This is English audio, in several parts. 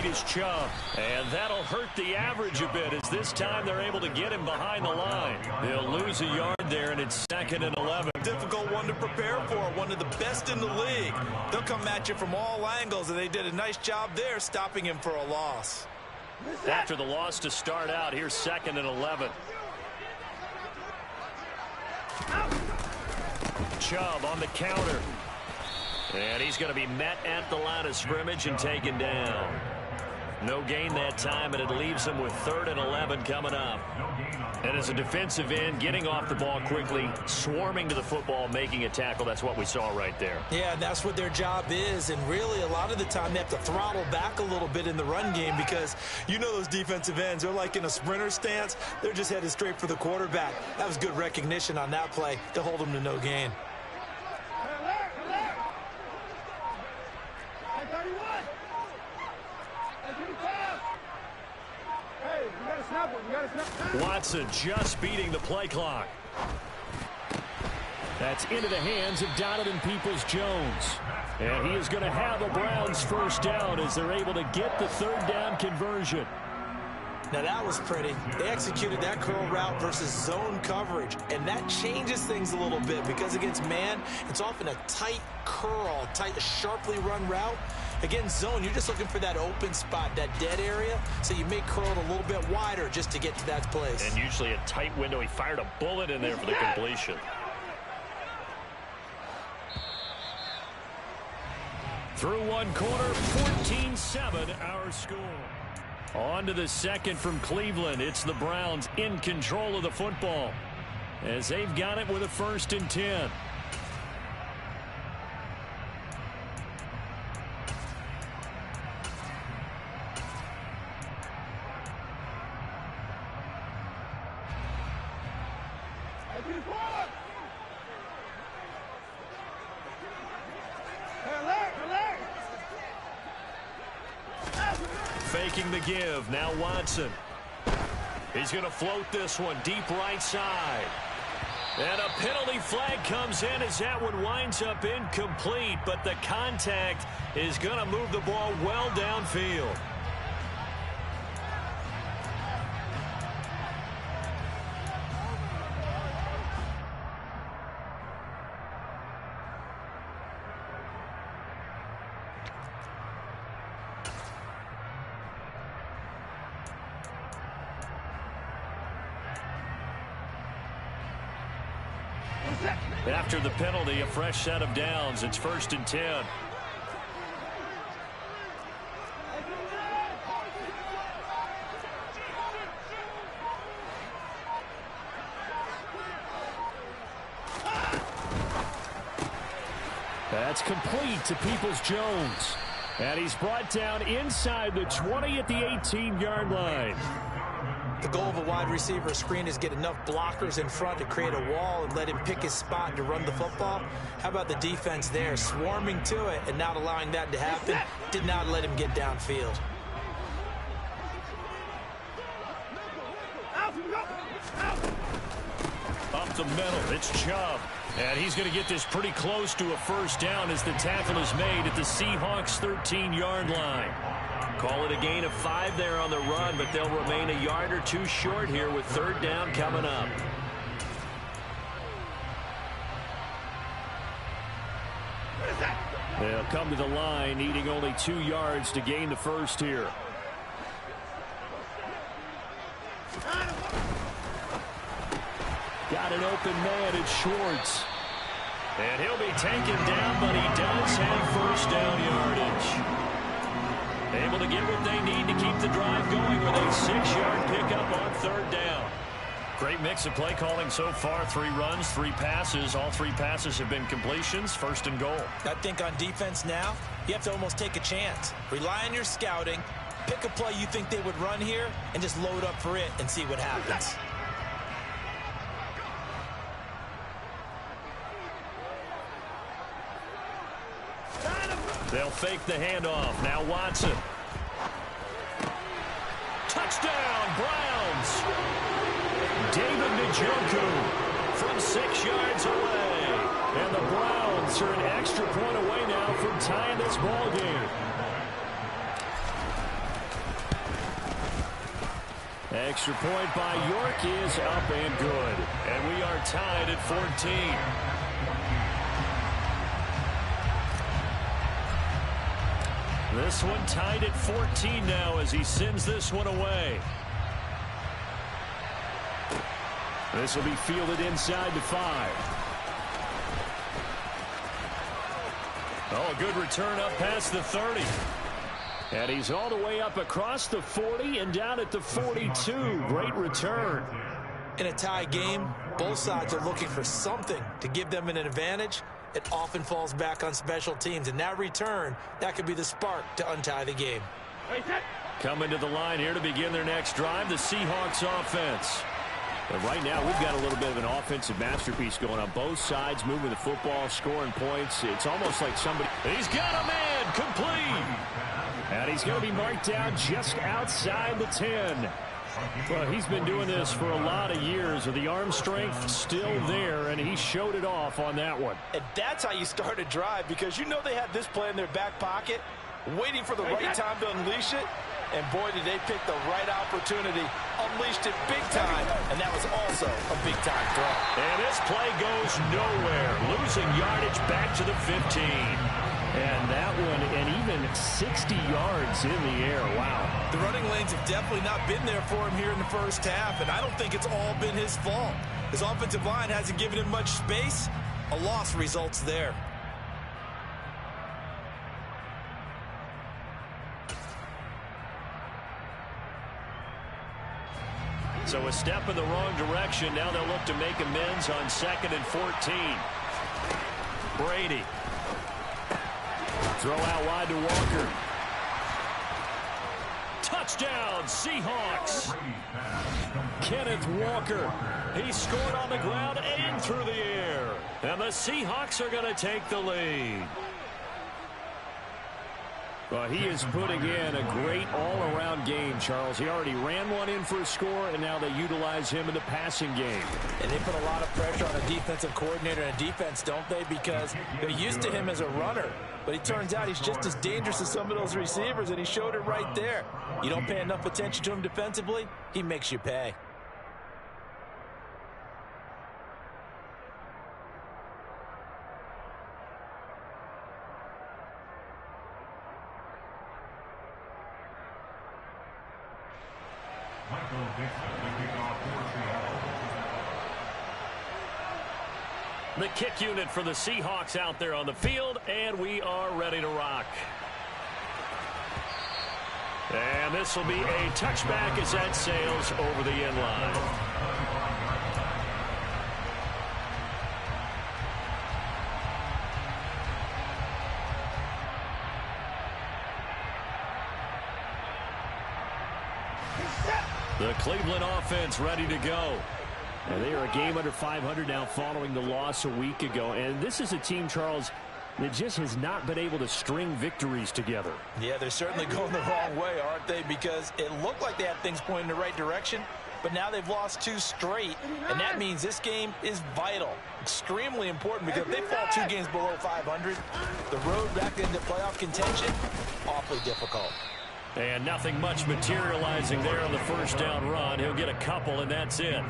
is Chubb. And that'll hurt the average a bit as this time they're able to get him behind the line. They'll lose a yard there, and it's 2nd and 11. Difficult one to prepare for, one of the best in the league. They'll come at you from all angles, and they did a nice job there stopping him for a loss. After the loss to start out, here's 2nd and 11. Chubb on the counter. And he's going to be met at the line of scrimmage and taken down. No gain that time, and it leaves him with 3rd and 11 coming up. And as a defensive end, getting off the ball quickly, swarming to the football, making a tackle, that's what we saw right there. Yeah, that's what their job is. And really, a lot of the time, they have to throttle back a little bit in the run game because you know those defensive ends, they're like in a sprinter stance. They're just headed straight for the quarterback. That was good recognition on that play to hold them to no gain. Watson just beating the play clock. That's into the hands of Donovan Peoples-Jones. And he is going to have a Browns first down as they're able to get the 3rd down conversion. Now that was pretty. They executed that curl route versus zone coverage, and that changes things a little bit because against man, it's often a tight curl, a sharply run route. Against zone, you're just looking for that open spot, that dead area, so you may curl it a little bit wider just to get to that place. And usually a tight window. He fired a bullet in there for the completion. Through one quarter, 14-7 our score. On to the 2nd from Cleveland. It's the Browns in control of the football as they've got it with a 1st and 10. Faking the give. Now Watson. He's going to float this one deep right side. And a penalty flag comes in as that one winds up incomplete, but the contact is going to move the ball well downfield. After the penalty, a fresh set of downs. It's 1st and 10. That's complete to Peoples-Jones. And he's brought down inside the 20 at the 18-yard line. The goal of a wide receiver screen is get enough blockers in front to create a wall and let him pick his spot to run the football. How about the defense there, swarming to it and not allowing that to happen? Did not let him get downfield. Up the middle, it's Chubb. And he's going to get this pretty close to a 1st down as the tackle is made at the Seahawks' 13-yard line. Call it a gain of 5 there on the run, but they'll remain a yard or 2 short here with 3rd down coming up. They'll come to the line, needing only 2 yards to gain the 1st here. Got an open man, it's Schwartz. And he'll be taken down, but he does have 1st down yardage. Able to get what they need to keep the drive going with a 6-yard pickup on 3rd down. Great mix of play calling so far. 3 runs, 3 passes. All 3 passes have been completions. 1st and goal. I think on defense now, you have to almost take a chance. Rely on your scouting. Pick a play you think they would run here and just load up for it and see what happens. They'll fake the handoff. Now Watson. Touchdown, Browns. David Njoku from 6 yards away. And the Browns are an extra point away now from tying this ball game. Extra point by York is up and good. And we are tied at 14. This one tied at 14 now as he sends this one away. This will be fielded inside the 5. Oh, a good return up past the 30. And he's all the way up across the 40 and down at the 42. Great return. In a tie game, both sides are looking for something to give them an advantage. It often falls back on special teams, and that return, that could be the spark to untie the game. Coming to the line here to begin their next drive, the Seahawks offense. And right now, we've got a little bit of an offensive masterpiece going on both sides, moving the football, scoring points. It's almost like somebody... He's got a man, complete! And he's going to be marked down just outside the 10. Well, he's been doing this for a lot of years with the arm strength still there, and he showed it off on that one. And that's how you start a drive, because you know they have this play in their back pocket, waiting for the right time to unleash it. And boy, did they pick the right opportunity, unleashed it big time, and that was also a big-time throw. And this play goes nowhere, losing yardage back to the 15. And that one, and even 60 yards in the air. Wow. The running lanes have definitely not been there for him here in the first half, and I don't think it's all been his fault. His offensive line hasn't given him much space. A loss results there. So a step in the wrong direction. Now they'll look to make amends on 2nd and 14. Brady. Throw out wide to Walker. Touchdown, Seahawks. Kenneth Walker. He scored on the ground and through the air. And the Seahawks are going to take the lead. Well, he is putting in a great all-around game, Charles. He already ran one in for a score, and now they utilize him in the passing game. And they put a lot of pressure on a defensive coordinator and defense, don't they? Because they're used to him as a runner. But it turns out he's just as dangerous as some of those receivers, and he showed it right there. You don't pay enough attention to him defensively, he makes you pay. The kick unit for the Seahawks out there on the field, and we are ready to rock. And this will be a touchback as that sails over the end line. The Cleveland offense ready to go. And they are a game under 500 now following the loss a week ago. And this is a team, Charles, that just has not been able to string victories together. Yeah, they're certainly going the wrong way, aren't they? Because it looked like they had things pointing in the right direction, but now they've lost 2 straight. And that means this game is vital, extremely important, because if they fall 2 games below 500, the road back into playoff contention, awfully difficult. And nothing much materializing there on the first down run. He'll get a couple, and that's it.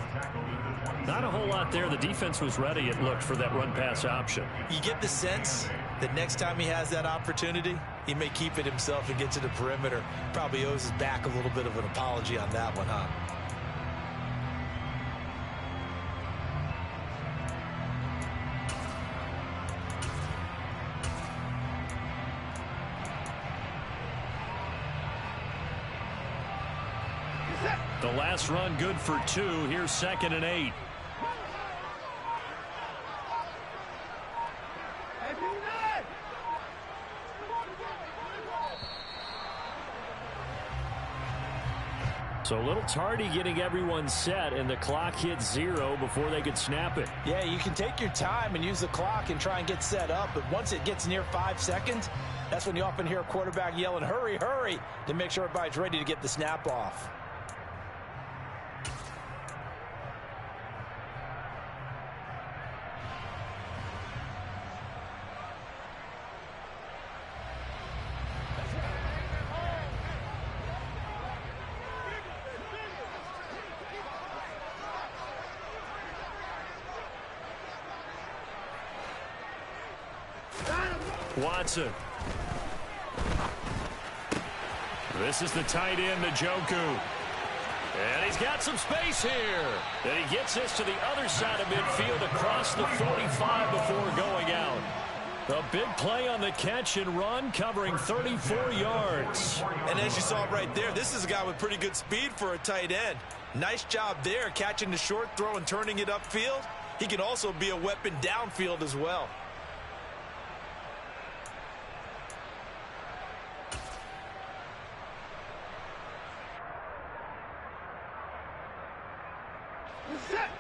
Not a whole lot there. The defense was ready, it looked, for that run-pass option. You get the sense that next time he has that opportunity, he may keep it himself and get to the perimeter. Probably owes his back a little bit of an apology on that one, huh? The last run good for 2. Here's 2nd and 8. So a little tardy getting everyone set, and the clock hits 0 before they could snap it. Yeah, you can take your time and use the clock and try and get set up, but once it gets near 5 seconds, that's when you often hear a quarterback yelling, hurry, hurry, to make sure everybody's ready to get the snap off. Watson. This is the tight end, Njoku. And he's got some space here. And he gets this to the other side of midfield across the 45 before going out. A big play on the catch and run, covering 34 yards. And as you saw right there, this is a guy with pretty good speed for a tight end. Nice job there, catching the short throw and turning it upfield. He can also be a weapon downfield as well.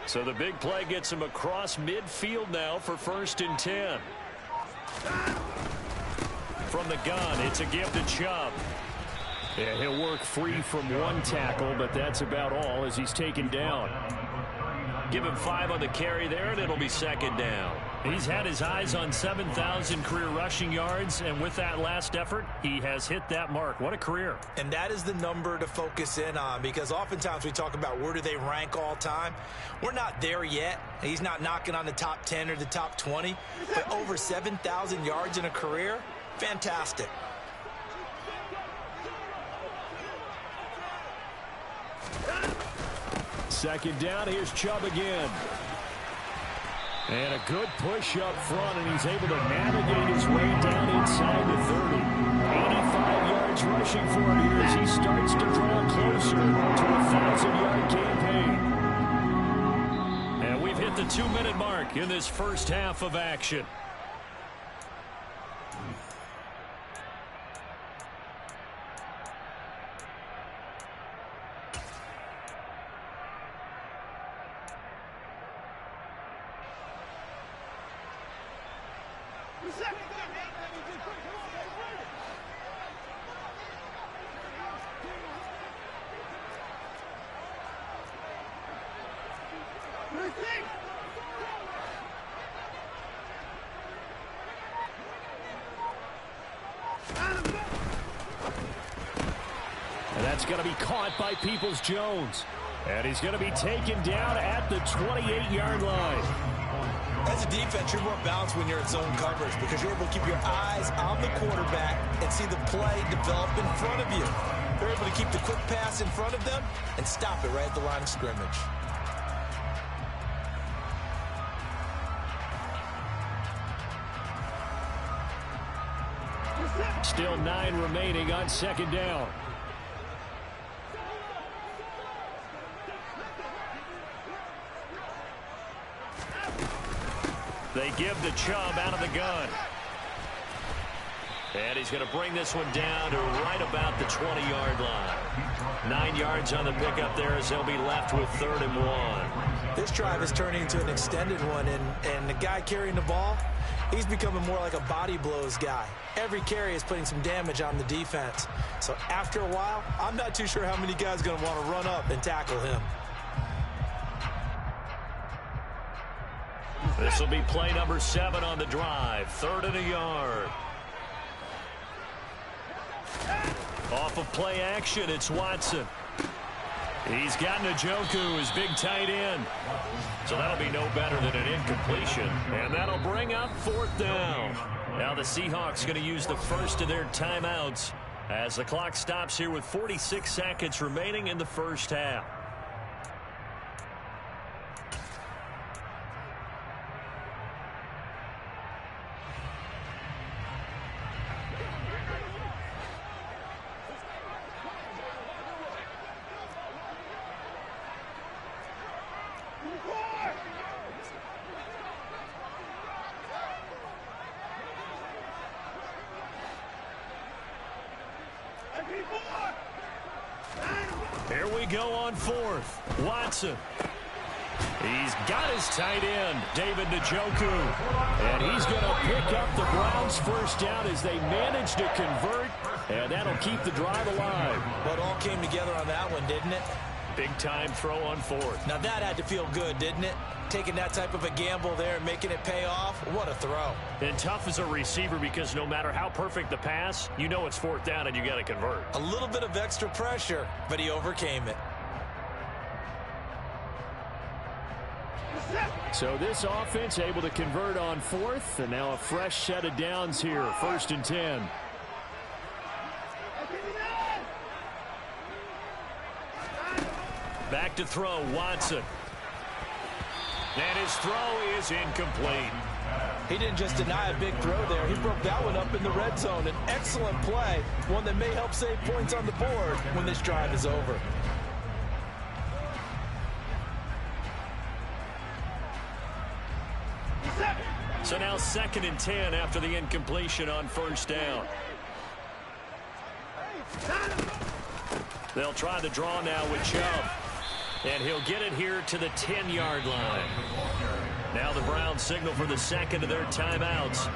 So the big play gets him across midfield now for 1st and 10. From the gun, it's a give to Chubb. Yeah, he'll work free from one tackle, but that's about all as he's taken down. Give him 5 on the carry there, and it'll be 2nd down. He's had his eyes on 7,000 career rushing yards, and with that last effort, he has hit that mark. What a career. And that is the number to focus in on, because oftentimes we talk about where do they rank all time. We're not there yet. He's not knocking on the top 10 or the top 20, but over 7,000 yards in a career, fantastic. Second down, here's Chubb again. And a good push up front, and he's able to navigate his way down inside the 30. 85 yards rushing for him here as he starts to draw closer to a 1,000-yard campaign. And we've hit the 2-minute mark in this first half of action. And that's going to be caught by Peoples-Jones. And he's going to be taken down at the 28-yard line. As a defense, you're more balanced when you're in zone coverage because you're able to keep your eyes on the quarterback and see the play develop in front of you. You're able to keep the quick pass in front of them and stop it right at the line of scrimmage. Still 9 remaining on 2nd down. They give to Chubb out of the gun. And he's going to bring this one down to right about the 20-yard line. 9 yards on the pickup there as they'll be left with 3rd and 1. This drive is turning into an extended one, and the guy carrying the ball, he's becoming more like a body blows guy. Every carry is putting some damage on the defense. So after a while, I'm not too sure how many guys are going to want to run up and tackle him. This will be play number 7 on the drive. 3rd and a yard. Off of play action, it's Watson. He's got Njoku, his big tight end. So that'll be no better than an incompletion. And that'll bring up 4th down. Now the Seahawks going to use the first of their timeouts as the clock stops here with 46 seconds remaining in the first half. Here we go on 4th. Watson. He's got his tight end, David Njoku. And he's going to pick up the Browns' first down as they manage to convert. And that'll keep the drive alive. Well, it all came together on that one, didn't it? Big-time throw on 4th. Now that had to feel good, didn't it? Taking that type of a gamble there and making it pay off. What a throw. And tough as a receiver because no matter how perfect the pass, you know it's 4th down and you got to convert. A little bit of extra pressure, but he overcame it. So this offense able to convert on fourth, and now a fresh set of downs here, 1st and 10. Back to throw, Watson. And his throw is incomplete. He didn't just deny a big throw there. He broke that one up in the red zone. An excellent play, one that may help save points on the board when this drive is over. So now 2nd and 10 after the incompletion on 1st down. They'll try the draw now with Chubb. And he'll get it here to the 10-yard line. Now the Browns signal for the 2nd of their timeouts,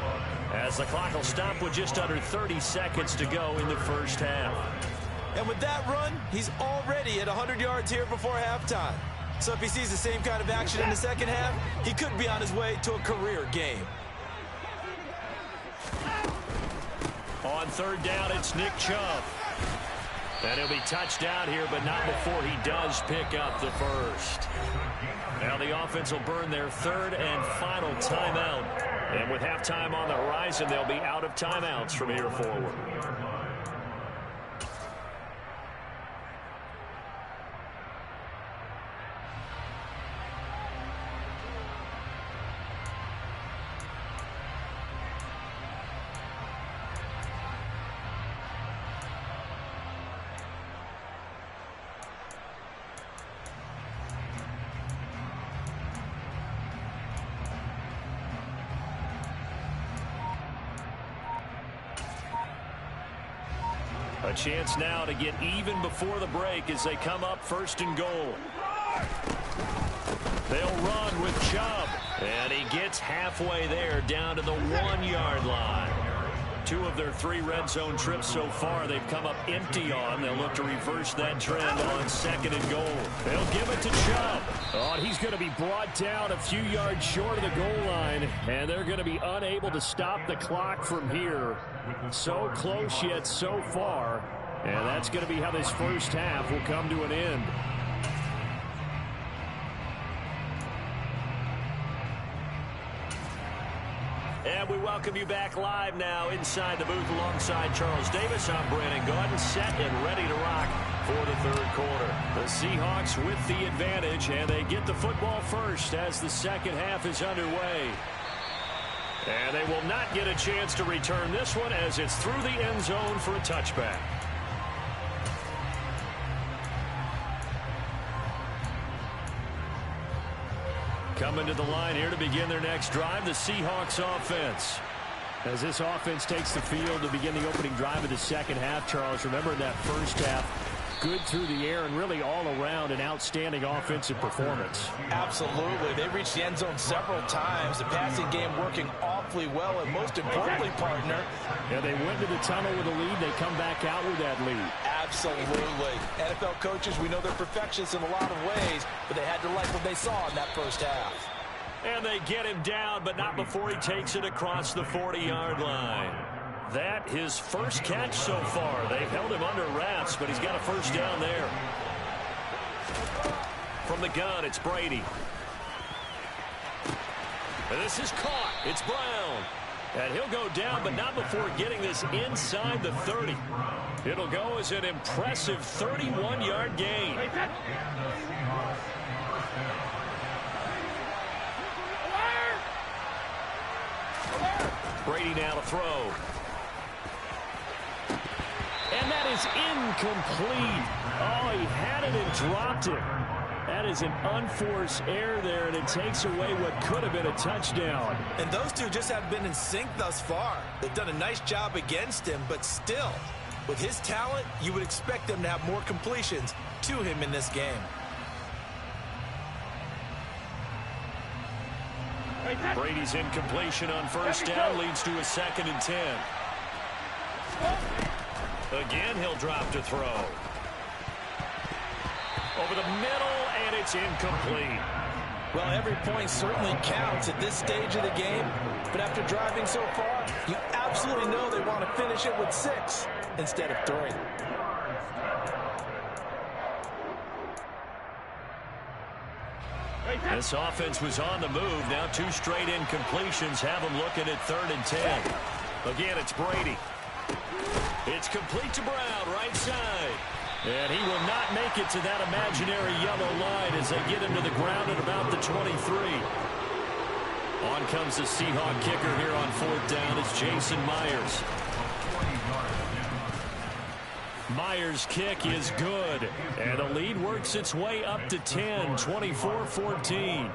as the clock will stop with just under 30 seconds to go in the 1st half. And with that run, he's already at 100 yards here before halftime. So if he sees the same kind of action in the 2nd half, he could be on his way to a career game. On 3rd down, it's Nick Chubb. And he'll be touched down here, but not before he does pick up the first. Now the offense will burn their 3rd and final timeout. And with halftime on the horizon, they'll be out of timeouts from here forward. A chance now to get even before the break as they come up 1st and goal. They'll run with Chubb, and he gets halfway there down to the 1-yard line. 2 of their 3 red zone trips so far they've come up empty on. They'll look to reverse that trend on 2nd and goal. They'll give it to Chubb. Oh, and he's going to be brought down a few yards short of the goal line, and they're going to be unable to stop the clock from here. So close yet so far, and that's going to be how this 1st half will come to an end. And we welcome you back live now inside the booth alongside Charles Davis. I'm Brandon Gaudin, set and ready to rock for the 3rd quarter. The Seahawks with the advantage, and they get the football first as the 2nd half is underway. And they will not get a chance to return this one as it's through the end zone for a touchback. Coming to the line here to begin their next drive, the Seahawks offense. As this offense takes the field to begin the opening drive of the 2nd half, Charles, remember that 1st half, good through the air and really all around an outstanding offensive performance. Absolutely. They reached the end zone several times. The passing game working awfully well, and most importantly, partner. Yeah, they went to the tunnel with a lead. They come back out with that lead. Absolutely. NFL coaches, we know they're perfectionists in a lot of ways, but they had to like what they saw in that 1st half. And they get him down, but not before he takes it across the 40-yard line. That his 1st catch so far. They've held him under wraps, but he's got a 1st down there. From the gun, it's Brady. And this is caught. It's Brown. And he'll go down, but not before getting this inside the 30. It'll go as an impressive 31-yard gain. Brady now to throw. And that is incomplete. Oh, he had it and dropped it. That is an unforced error there, and it takes away what could have been a touchdown. And those two just have been in sync thus far. They've done a nice job against him, but still, with his talent, you would expect them to have more completions to him in this game. Brady's incompletion on 1st down leads to a 2nd and 10. Again, he'll drop to throw. Over the middle, and it's incomplete. Well, every point certainly counts at this stage of the game, but after driving so far, you absolutely know they want to finish it with 6 instead of 3. This offense was on the move. Now 2 straight incompletions have them looking at 3rd and 10. Again, it's Brady. It's complete to Brown, right side. And he will not make it to that imaginary yellow line as they get him to the ground at about the 23. On comes the Seahawk kicker here on 4th down. It's Jason Myers. Myers' kick is good. And the lead works its way up to 10, 24-14.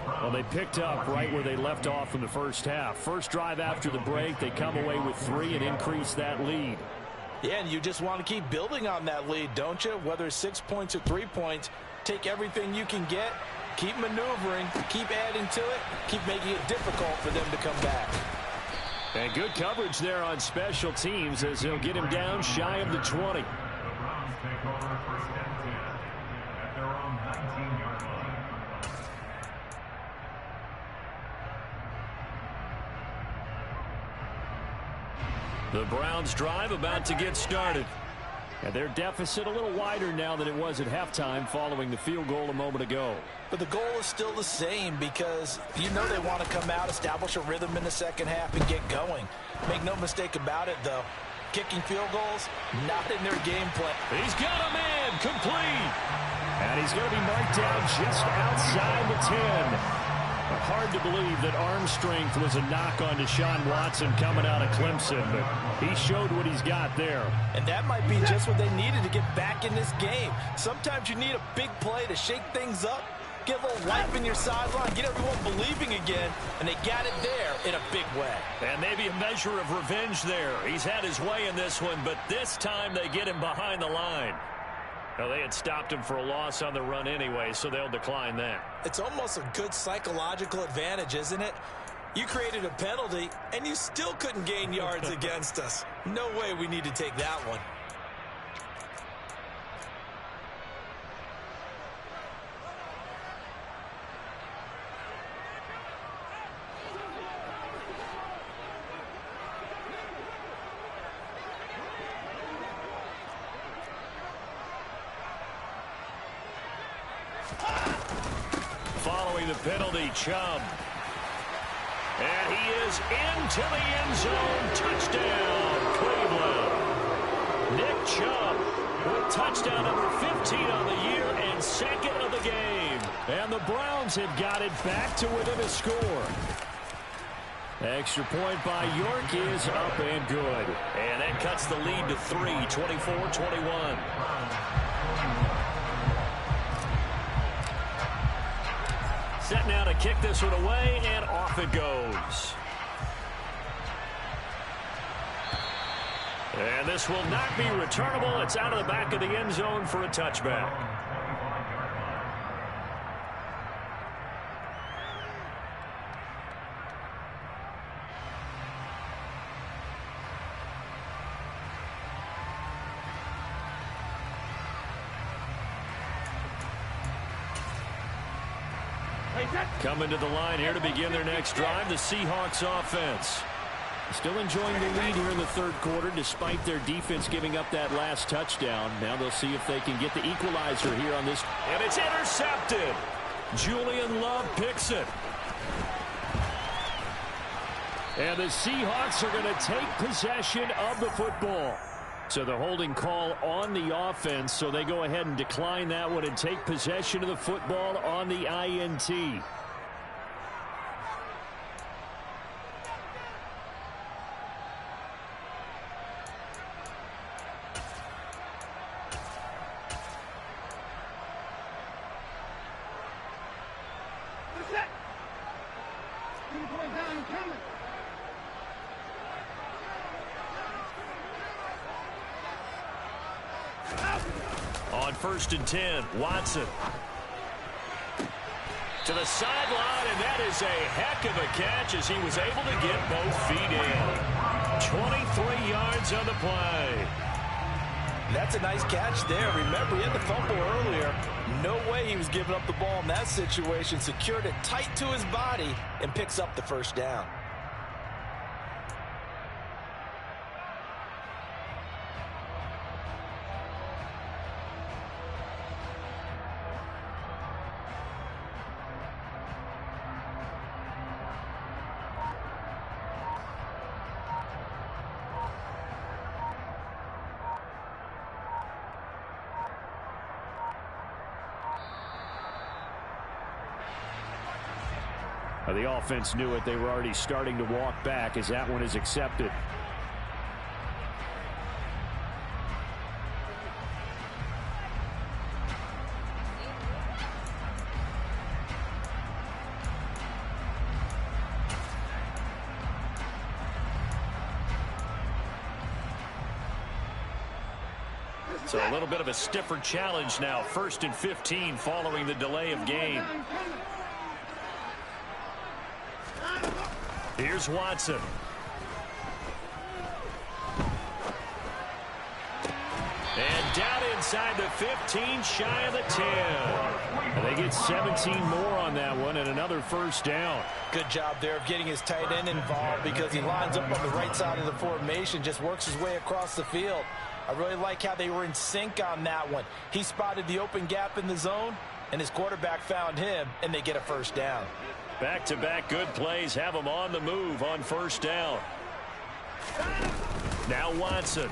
Well, they picked up right where they left off in the first half. First drive after the break, they come away with 3 and increase that lead. Yeah, and you just want to keep building on that lead, don't you? Whether it's 6 points or 3 points, take everything you can get, keep maneuvering, keep adding to it, keep making it difficult for them to come back. And good coverage there on special teams as they'll get him down shy of the 20. The Browns drive about to get started. And their deficit a little wider now than it was at halftime following the field goal a moment ago. But the goal is still the same because you know they want to come out, establish a rhythm in the second half, and get going. Make no mistake about it, though. Kicking field goals, not in their game plan. He's got a man, complete. And he's going to be marked down just outside the 10. Hard to believe that arm strength was a knock on Deshaun Watson coming out of Clemson, but he showed what he's got there. And that might be just what they needed to get back in this game. Sometimes you need a big play to shake things up, get a little life in your sideline, get everyone believing again, and they got it there in a big way. And maybe a measure of revenge there. He's had his way in this one, but this time they get him behind the line. Well, they had stopped him for a loss on the run anyway, so they'll decline that. It's almost a good psychological advantage, isn't it? You created a penalty, and you still couldn't gain yards against us. No way we need to take that one. Following the penalty, Chubb. And he is into the end zone. Touchdown, Cleveland. Nick Chubb with touchdown number 15 on the year and 2nd of the game. And the Browns have got it back to within a score. Extra point by York is up and good. And that cuts the lead to 3, 24-21. Set now to kick this one away, and off it goes. And this will not be returnable. It's out of the back of the end zone for a touchback. Coming to the line here to begin their next drive, the Seahawks offense. Still enjoying the lead here in the 3rd quarter despite their defense giving up that last touchdown. Now they'll see if they can get the equalizer here on this. And it's intercepted. Julian Love picks it. And the Seahawks are going to take possession of the football. So the holding call on the offense, so they go ahead and decline that one and take possession of the football on the INT. On 1st and 10, Watson. To the sideline, and that is a heck of a catch as he was able to get both feet in. 23 yards on the play. That's a nice catch there. Remember, he had the fumble earlier. No way he was giving up the ball in that situation. Secured it tight to his body and picks up the 1st down. The offense knew it. They were already starting to walk back as that one is accepted. So a little bit of a stiffer challenge now. 1st and 15 following the delay of game. Here's Watson. And down inside the 15, shy of the 10. And they get 17 more on that one and another first down. Good job there of getting his tight end involved because he lines up on the right side of the formation, just works his way across the field. I really like how they were in sync on that one. He spotted the open gap in the zone, and his quarterback found him, and they get a first down. Back-to-back good plays have them on the move on first down. Now Watson.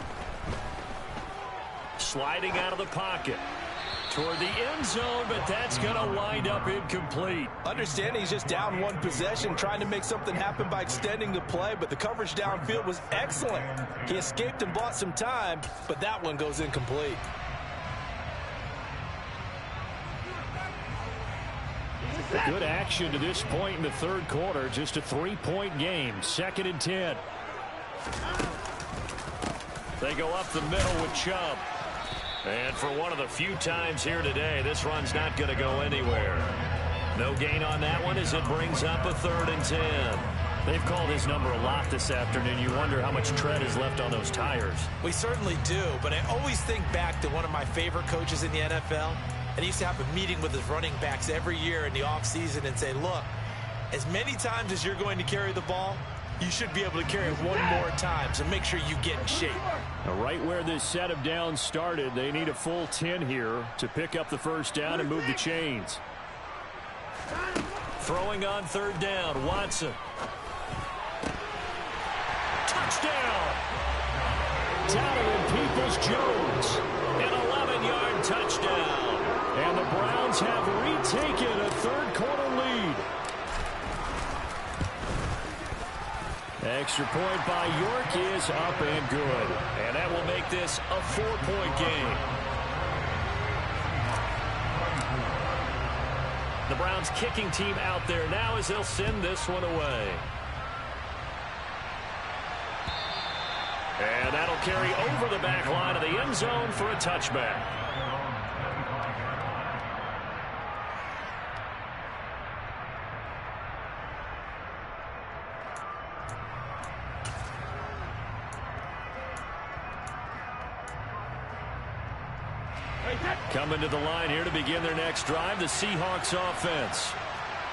Sliding out of the pocket. Toward the end zone, but that's going to wind up incomplete. Understanding he's just down one possession, trying to make something happen by extending the play, but the coverage downfield was excellent. He escaped and bought some time, but that one goes incomplete. Good action to this point in the third quarter. Just a 3-point game. 2nd and 10. They go up the middle with Chubb. And for one of the few times here today, this run's not going to go anywhere. No gain on that one as it brings up a 3rd and 10. They've called his number a lot this afternoon. You wonder how much tread is left on those tires. We certainly do, but I always think back to one of my favorite coaches in the NFL. And he used to have a meeting with his running backs every year in the offseason and say, look, as many times as you're going to carry the ball, you should be able to carry it one more time, so make sure you get in shape. Now, right where this set of downs started, they need a full 10 here to pick up the first down and move the chains. Throwing on 3rd down, Watson. Touchdown! Donovan Peoples-Jones, an 11-yard touchdown. And the Browns have retaken a third-quarter lead. Extra point by York is up and good. And that will make this a 4-point game. The Browns kicking team out there now as they'll send this one away. And that'll carry over the back line of the end zone for a touchback. Coming to the line here to begin their next drive, the Seahawks offense.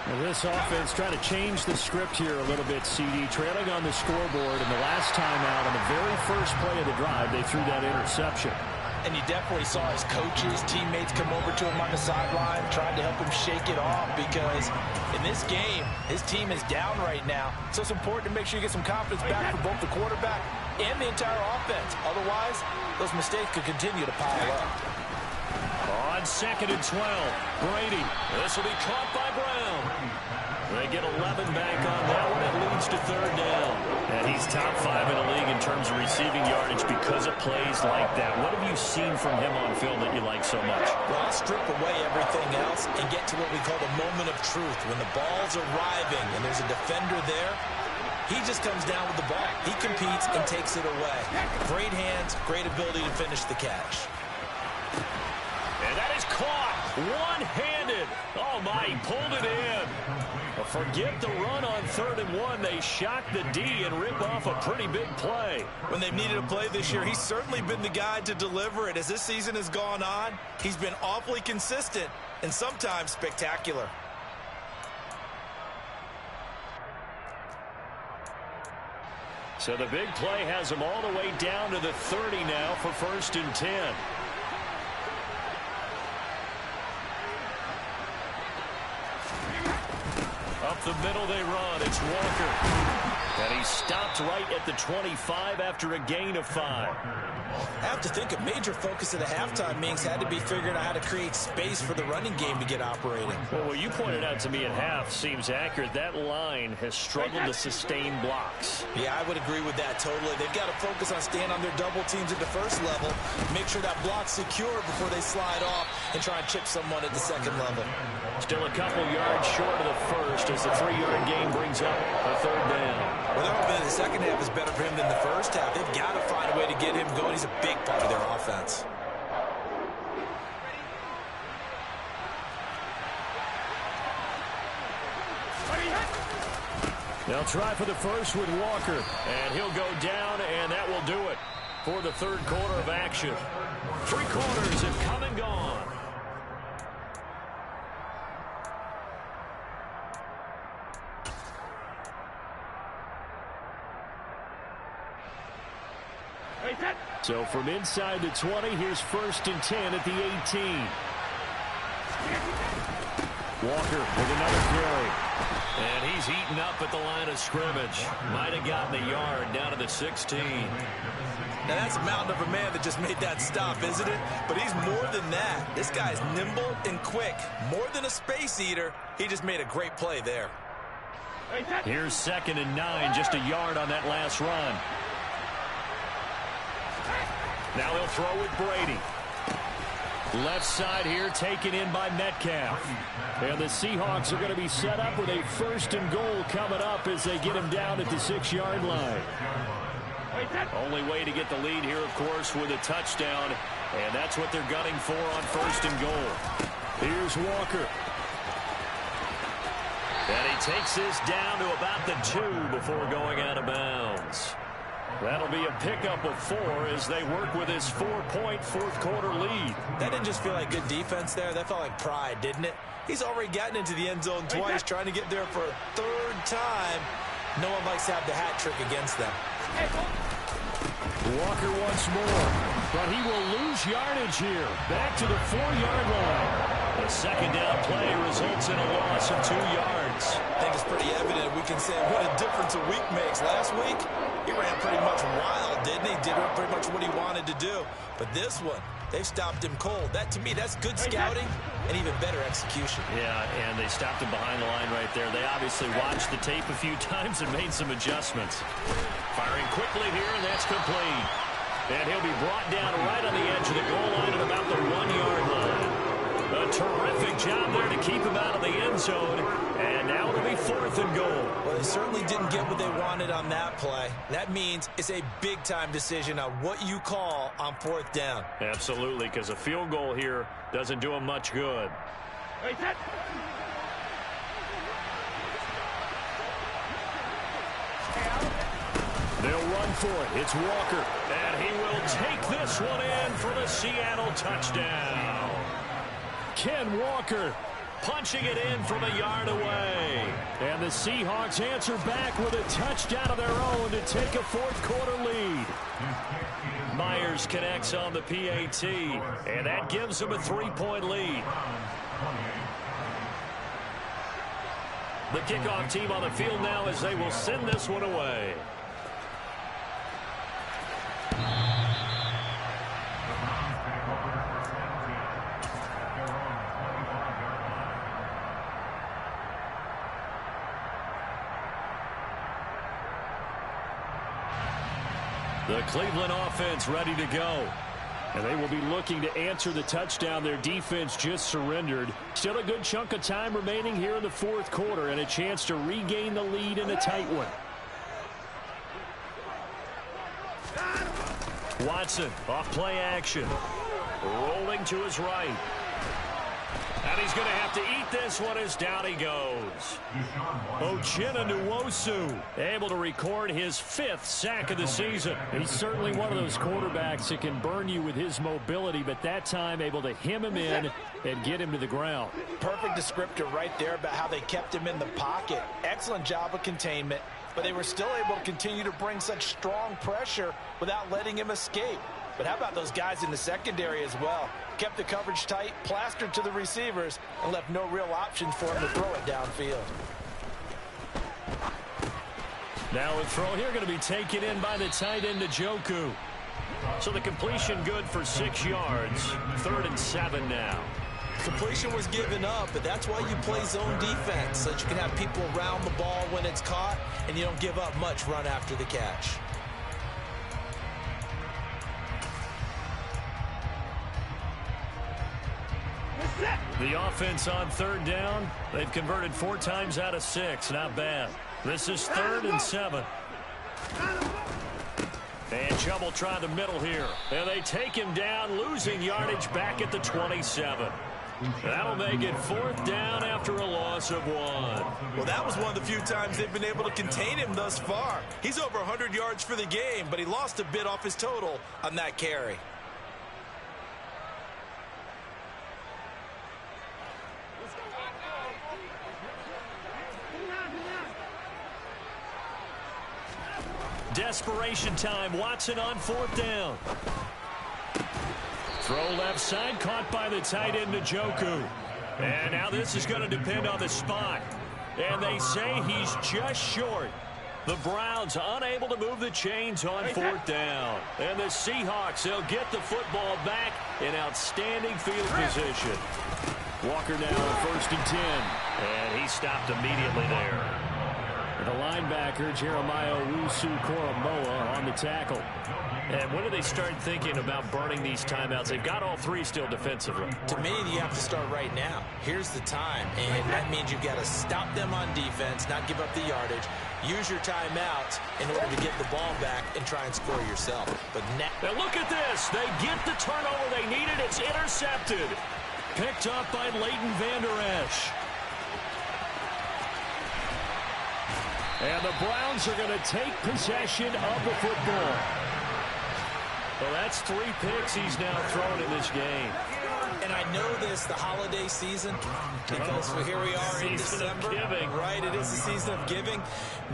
Now this offense trying to change the script here a little bit, CD. Trailing on the scoreboard, and the last time out on the very first play of the drive, they threw that interception. And you definitely saw his coaches, teammates come over to him on the sideline, tried to help him shake it off because in this game, his team is down right now. So it's important to make sure you get some confidence back for both the quarterback and the entire offense. Otherwise, those mistakes could continue to pile up. On 2nd and 12, Brady. This will be caught by Brown. They get 11 back on that one. It leads to 3rd down. And he's top 5 in the league in terms of receiving yardage because of plays like that. What have you seen from him on film that you like so much? Well, I'll strip away everything else and get to what we call the moment of truth. When the ball's arriving and there's a defender there, he just comes down with the ball. He competes and takes it away. Great hands, great ability to finish the catch. And that is caught one-handed. Oh, my, he pulled it in. But forget the run on 3rd and 1. They shock the D and rip off a pretty big play. When they've needed a play this year, he's certainly been the guy to deliver it. As this season has gone on, he's been awfully consistent and sometimes spectacular. So the big play has them all the way down to the 30 now for 1st and 10. Up the middle they run. It's Walker. And he stopped right at the 25 after a gain of 5. I have to think a major focus of the halftime meetings had to be figuring out how to create space for the running game to get operating. Well, what you pointed out to me at half seems accurate. That line has struggled to sustain blocks. Yeah, I would agree with that totally. They've got to focus on staying on their double teams at the first level, make sure that block's secure before they slide off and try and chip someone at the second level. Still a couple yards short of the first as the 3-yard game brings up a third down. Well, they're hoping the second half is better for him than the first half. They've got to find a way to get him going. He's a big part of their offense. They'll try for the first with Walker, and he'll go down, and that will do it for the third quarter of action. 3 quarters have come and gone. So from inside the 20, here's 1st and 10 at the 18. Walker with another carry. And he's eaten up at the line of scrimmage. Might have gotten a yard down to the 16. Now that's a mountain of a man that just made that stop, isn't it? But he's more than that. This guy's nimble and quick. More than a space eater. He just made a great play there. Here's 2nd and 9, just a yard on that last run. Now he'll throw with Brady. Left side here taken in by Metcalf. And the Seahawks are going to be set up with a 1st and goal coming up as they get him down at the 6-yard line. Only way to get the lead here, of course, with a touchdown. And that's what they're gunning for on 1st and goal. Here's Walker. And he takes this down to about the 2 before going out of bounds. That'll be a pickup of 4 as they work with his 4-point fourth-quarter lead. That didn't just feel like good defense there. That felt like pride, didn't it? He's already gotten into the end zone twice, trying to get there for a 3rd time. No one likes to have the hat trick against them. Walker once more, but he will lose yardage here. Back to the 4-yard line. The 2nd down play results in a loss of 2 yards. I think it's pretty evident we can say what a difference a week makes. Last week, he ran pretty much wild, didn't he? Did pretty much what he wanted to do. But this one, they stopped him cold. That, to me, that's good scouting and even better execution. Yeah, and they stopped him behind the line right there. They obviously watched the tape a few times and made some adjustments. Firing quickly here, and that's complete. And he'll be brought down right on the edge of the goal line at about the 1-yard line. A terrific job there to keep him out of the end zone. And now it'll be 4th and goal. Well, they certainly didn't get what they wanted on that play. That means it's a big-time decision on what you call on 4th down. Absolutely, because a field goal here doesn't do him much good. They'll run for it. It's Walker. And he will take this one in for the Seattle touchdown. Ken Walker punching it in from a yard away. And the Seahawks answer back with a touchdown of their own to take a fourth-quarter lead. Myers connects on the PAT, and that gives them a 3-point lead. The kickoff team on the field now as they will send this one away. The Cleveland offense ready to go. And they will be looking to answer the touchdown their defense just surrendered. Still a good chunk of time remaining here in the fourth quarter and a chance to regain the lead in a tight one. Watson off play action. Rolling to his right. And he's going to have to eat this one as down he goes. Uchenna Nwosu able to record his 5th sack of the season. He's certainly one of those quarterbacks that can burn you with his mobility, but that time able to hem him in and get him to the ground. Perfect descriptor right there about how they kept him in the pocket. Excellent job of containment, but they were still able to continue to bring such strong pressure without letting him escape. But how about those guys in the secondary as well? Kept the coverage tight, plastered to the receivers, and left no real options for him to throw it downfield. Now a throw here going to be taken in by the tight end, Njoku. So the completion good for 6 yards. 3rd and 7 now. Completion was given up, but that's why you play zone defense, so that you can have people around the ball when it's caught, and you don't give up much run after the catch. The offense on 3rd down. They've converted 4 times out of 6. Not bad. This is 3rd and 7. And trouble trying the middle here. And they take him down, losing yardage back at the 27. That'll make it 4th down after a loss of 1. Well, that was one of the few times they've been able to contain him thus far. He's over 100 yards for the game, but he lost a bit off his total on that carry. Desperation time. Watson on 4th down. Throw left side, caught by the tight end, Njoku. And now this is going to depend on the spot. And they say he's just short. The Browns unable to move the chains on 4th down. And the Seahawks, they'll get the football back in outstanding field position. Walker now on 1st and 10. And he stopped immediately there. The linebacker, Jeremiah Owusu-Koramoah, on the tackle. And when do they start thinking about burning these timeouts? They've got all 3 still defensively. To me, you have to start right now. Here's the time, and that means you've got to stop them on defense, not give up the yardage, use your timeouts in order to get the ball back and try and score yourself. But now look at this. They get the turnover they needed. It's intercepted. Picked up by Leighton Vander Esch. And the Browns are going to take possession of the football. Well, that's 3 picks he's now thrown in this game. And I know this, the holiday season, because here we are in December. Right, it is the season of giving.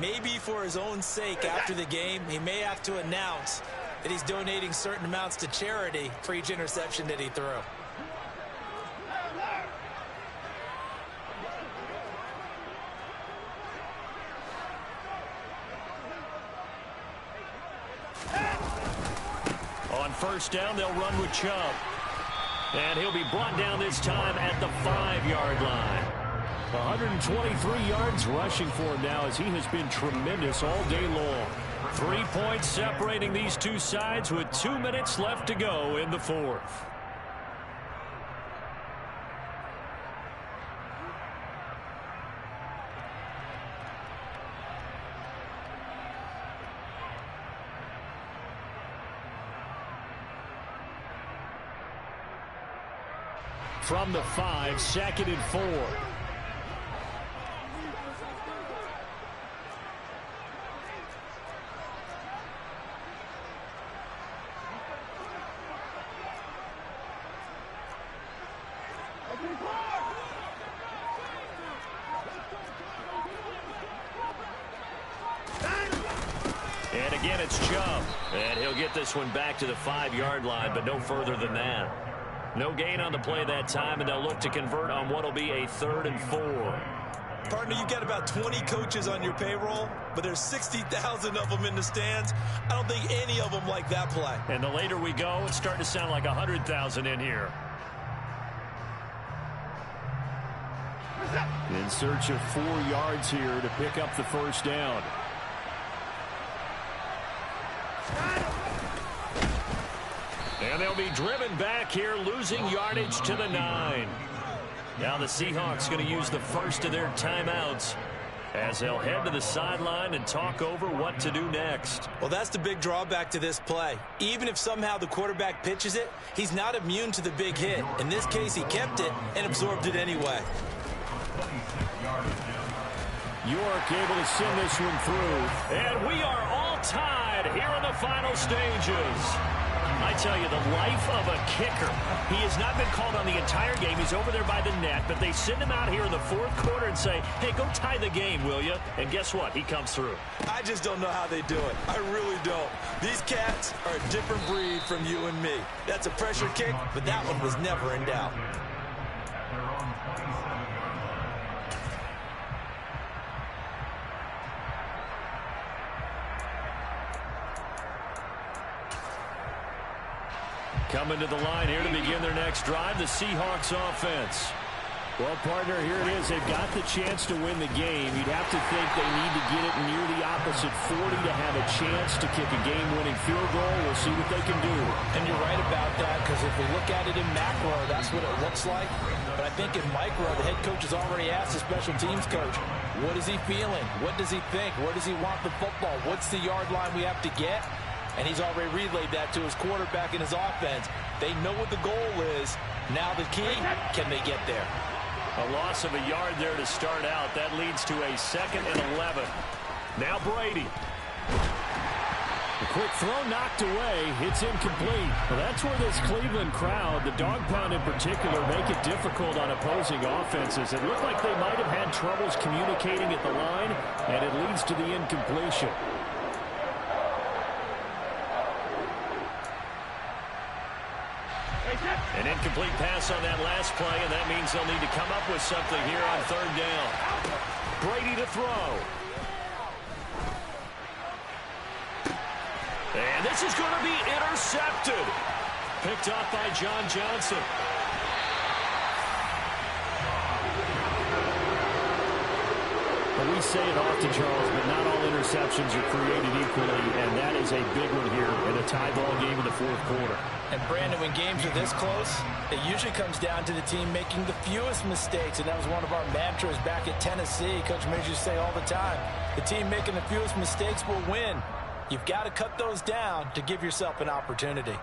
Maybe for his own sake after the game, he may have to announce that he's donating certain amounts to charity for each interception that he threw. On 1st down, they'll run with Chubb. And he'll be brought down this time at the 5-yard line. 123 yards rushing for him now, as he has been tremendous all day long. 3 points separating these two sides with 2 minutes left to go in the 4th. From the 5, 2nd and 4. And again, it's Chubb. And he'll get this one back to the 5-yard line, but no further than that. No gain on the play that time, and they'll look to convert on what will be a 3rd and 4. Partner, you got about 20 coaches on your payroll, but there's 60,000 of them in the stands. I don't think any of them like that play. And the later we go, it's starting to sound like 100,000 in here. In search of 4 yards here to pick up the 1st down. And they'll be driven back here, losing yardage to the 9. Now the Seahawks going to use the first of their timeouts as they'll head to the sideline and talk over what to do next. Well, that's the big drawback to this play. Even if somehow the quarterback pitches it, he's not immune to the big hit. In this case, he kept it and absorbed it anyway. York able to send this one through. And we are all tied here in the final stages. I tell you, the life of a kicker. He has not been called on the entire game. He's over there by the net, but they send him out here in the 4th quarter and say, hey, go tie the game, will you? And guess what? He comes through. I just don't know how they do it. I really don't. These cats are a different breed from you and me. That's a pressure kick, but that one was never in doubt. Coming to the line here to begin their next drive, the Seahawks offense. Well, partner, here it is. They've got the chance to win the game. You'd have to think they need to get it near the opposite 40 to have a chance to kick a game-winning field goal. We'll see what they can do. And you're right about that, because if we look at it in macro, that's what it looks like. But I think in micro, the head coach has already asked the special teams coach, what is he feeling? What does he think? Where does he want the football? What's the yard line we have to get? And he's already relayed that to his quarterback and his offense. They know what the goal is. Now the key, can they get there? A loss of a yard there to start out. That leads to a 2nd and 11. Now Brady. A quick throw knocked away. It's incomplete. Well, that's where this Cleveland crowd, the dog pound in particular, make it difficult on opposing offenses. It looked like they might have had troubles communicating at the line, and it leads to the incompletion. An incomplete pass on that last play, and that means they'll need to come up with something here on 3rd down. Brady to throw. And this is going to be intercepted. Picked up by John Johnson. Well, we say it often, Charles, but not all interceptions are created equally, and that is a big one here in a tie ball game in the 4th quarter. And Brandon, when games are this close, it usually comes down to the team making the fewest mistakes. And that was one of our mantras back at Tennessee. Coach Mears used to say all the time, the team making the fewest mistakes will win. You've got to cut those down to give yourself an opportunity.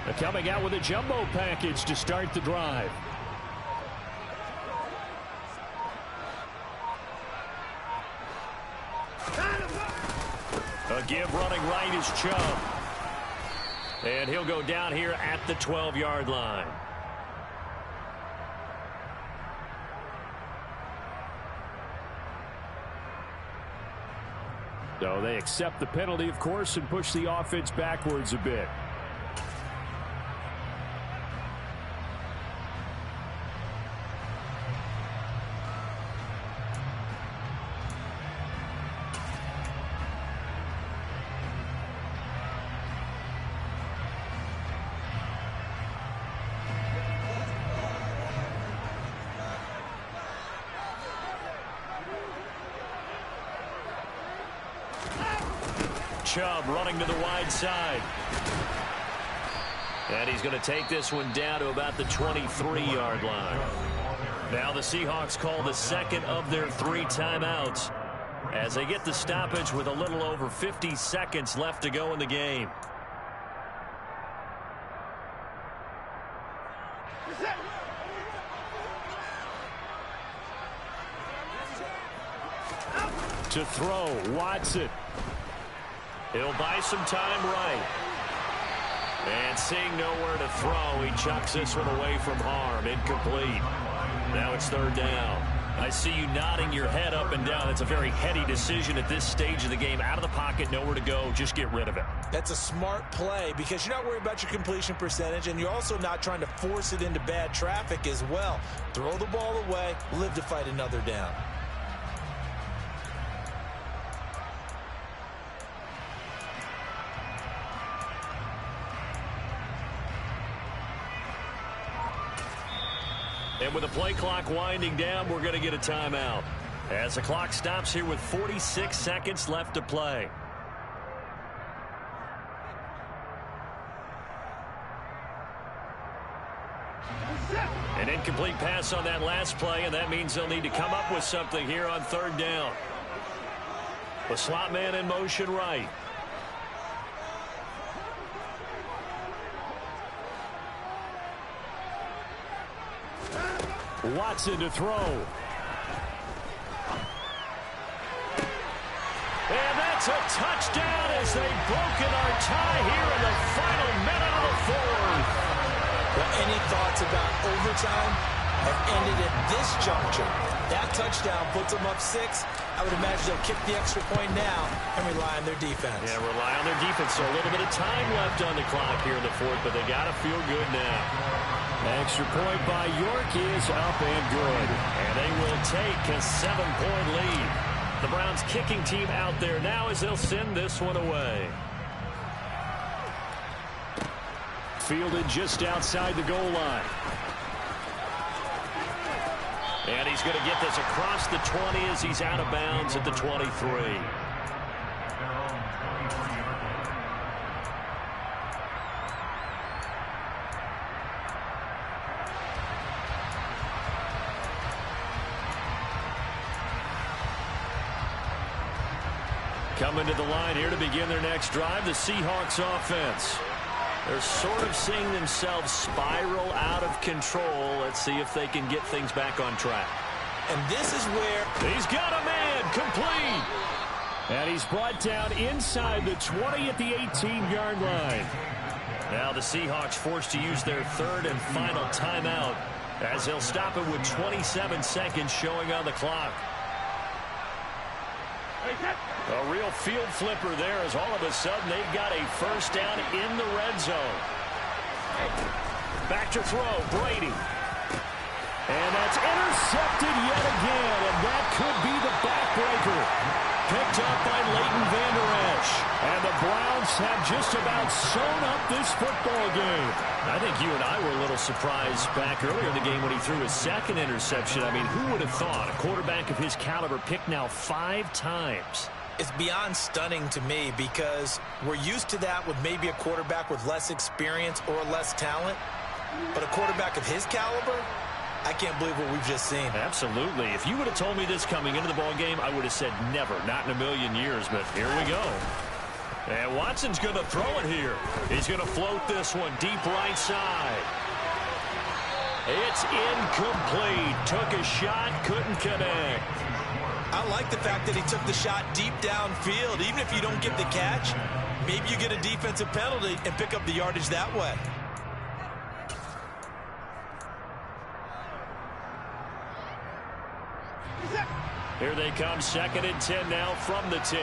They're coming out with a jumbo package to start the drive. A give running right is Chubb. And he'll go down here at the 12-yard line. So they accept the penalty, of course, and push the offense backwards a bit. Chubb running to the wide side. And he's going to take this one down to about the 23-yard line. Now the Seahawks call the 2nd of their 3 timeouts as they get the stoppage with a little over 50 seconds left to go in the game. To throw, Watson. He'll buy some time right. And seeing nowhere to throw, he chucks this one away from harm. Incomplete. Now it's 3rd down. I see you nodding your head up and down. It's a very heady decision at this stage of the game. Out of the pocket, nowhere to go. Just get rid of it. That's a smart play because you're not worried about your completion percentage, and you're also not trying to force it into bad traffic as well. Throw the ball away, live to fight another down. And with the play clock winding down, we're going to get a timeout. As the clock stops here with 46 seconds left to play. An incomplete pass on that last play, and that means they'll need to come up with something here on 3rd down. The slot man in motion right. Watson to throw. And that's a touchdown as they've broken our tie here in the final minute of the 4th. Well, any thoughts about overtime have ended at this juncture. That touchdown puts them up 6. I would imagine they'll kick the extra point now and rely on their defense. Yeah, rely on their defense. So a little bit of time left on the clock here in the 4th, but they got to feel good now. Extra point by York is up and good. And they will take a 7-point lead. The Browns kicking team out there now as they'll send this one away. Fielded just outside the goal line. And he's going to get this across the 20 as he's out of bounds at the 23. Coming to the line here to begin their next drive, the Seahawks offense. They're sort of seeing themselves spiral out of control. Let's see if they can get things back on track. And this is where he's got a man complete. And he's brought down inside the 20 at the 18-yard line. Now the Seahawks forced to use their third and final timeout as they'll stop it with 27 seconds showing on the clock. A real field flipper there as all of a sudden they've got a first down in the red zone. Back to throw, Brady. And that's intercepted yet again, and that could be the backbreaker. Picked up by Leighton Vander Esch. And the Browns have just about sewn up this football game. I think you and I were a little surprised back earlier in the game when he threw his second interception. I mean, who would have thought a quarterback of his caliber picked now 5 times? It's beyond stunning to me because we're used to that with maybe a quarterback with less experience or less talent. But a quarterback of his caliber, I can't believe what we've just seen. Absolutely. If you would have told me this coming into the ball game, I would have said never, not in a million years. But here we go. And Watson's going to throw it here. He's going to float this one deep right side. It's incomplete. Took a shot, couldn't connect. I like the fact that he took the shot deep downfield. Even if you don't get the catch, maybe you get a defensive penalty and pick up the yardage that way. Here they come, 2nd and 10 now from the 10.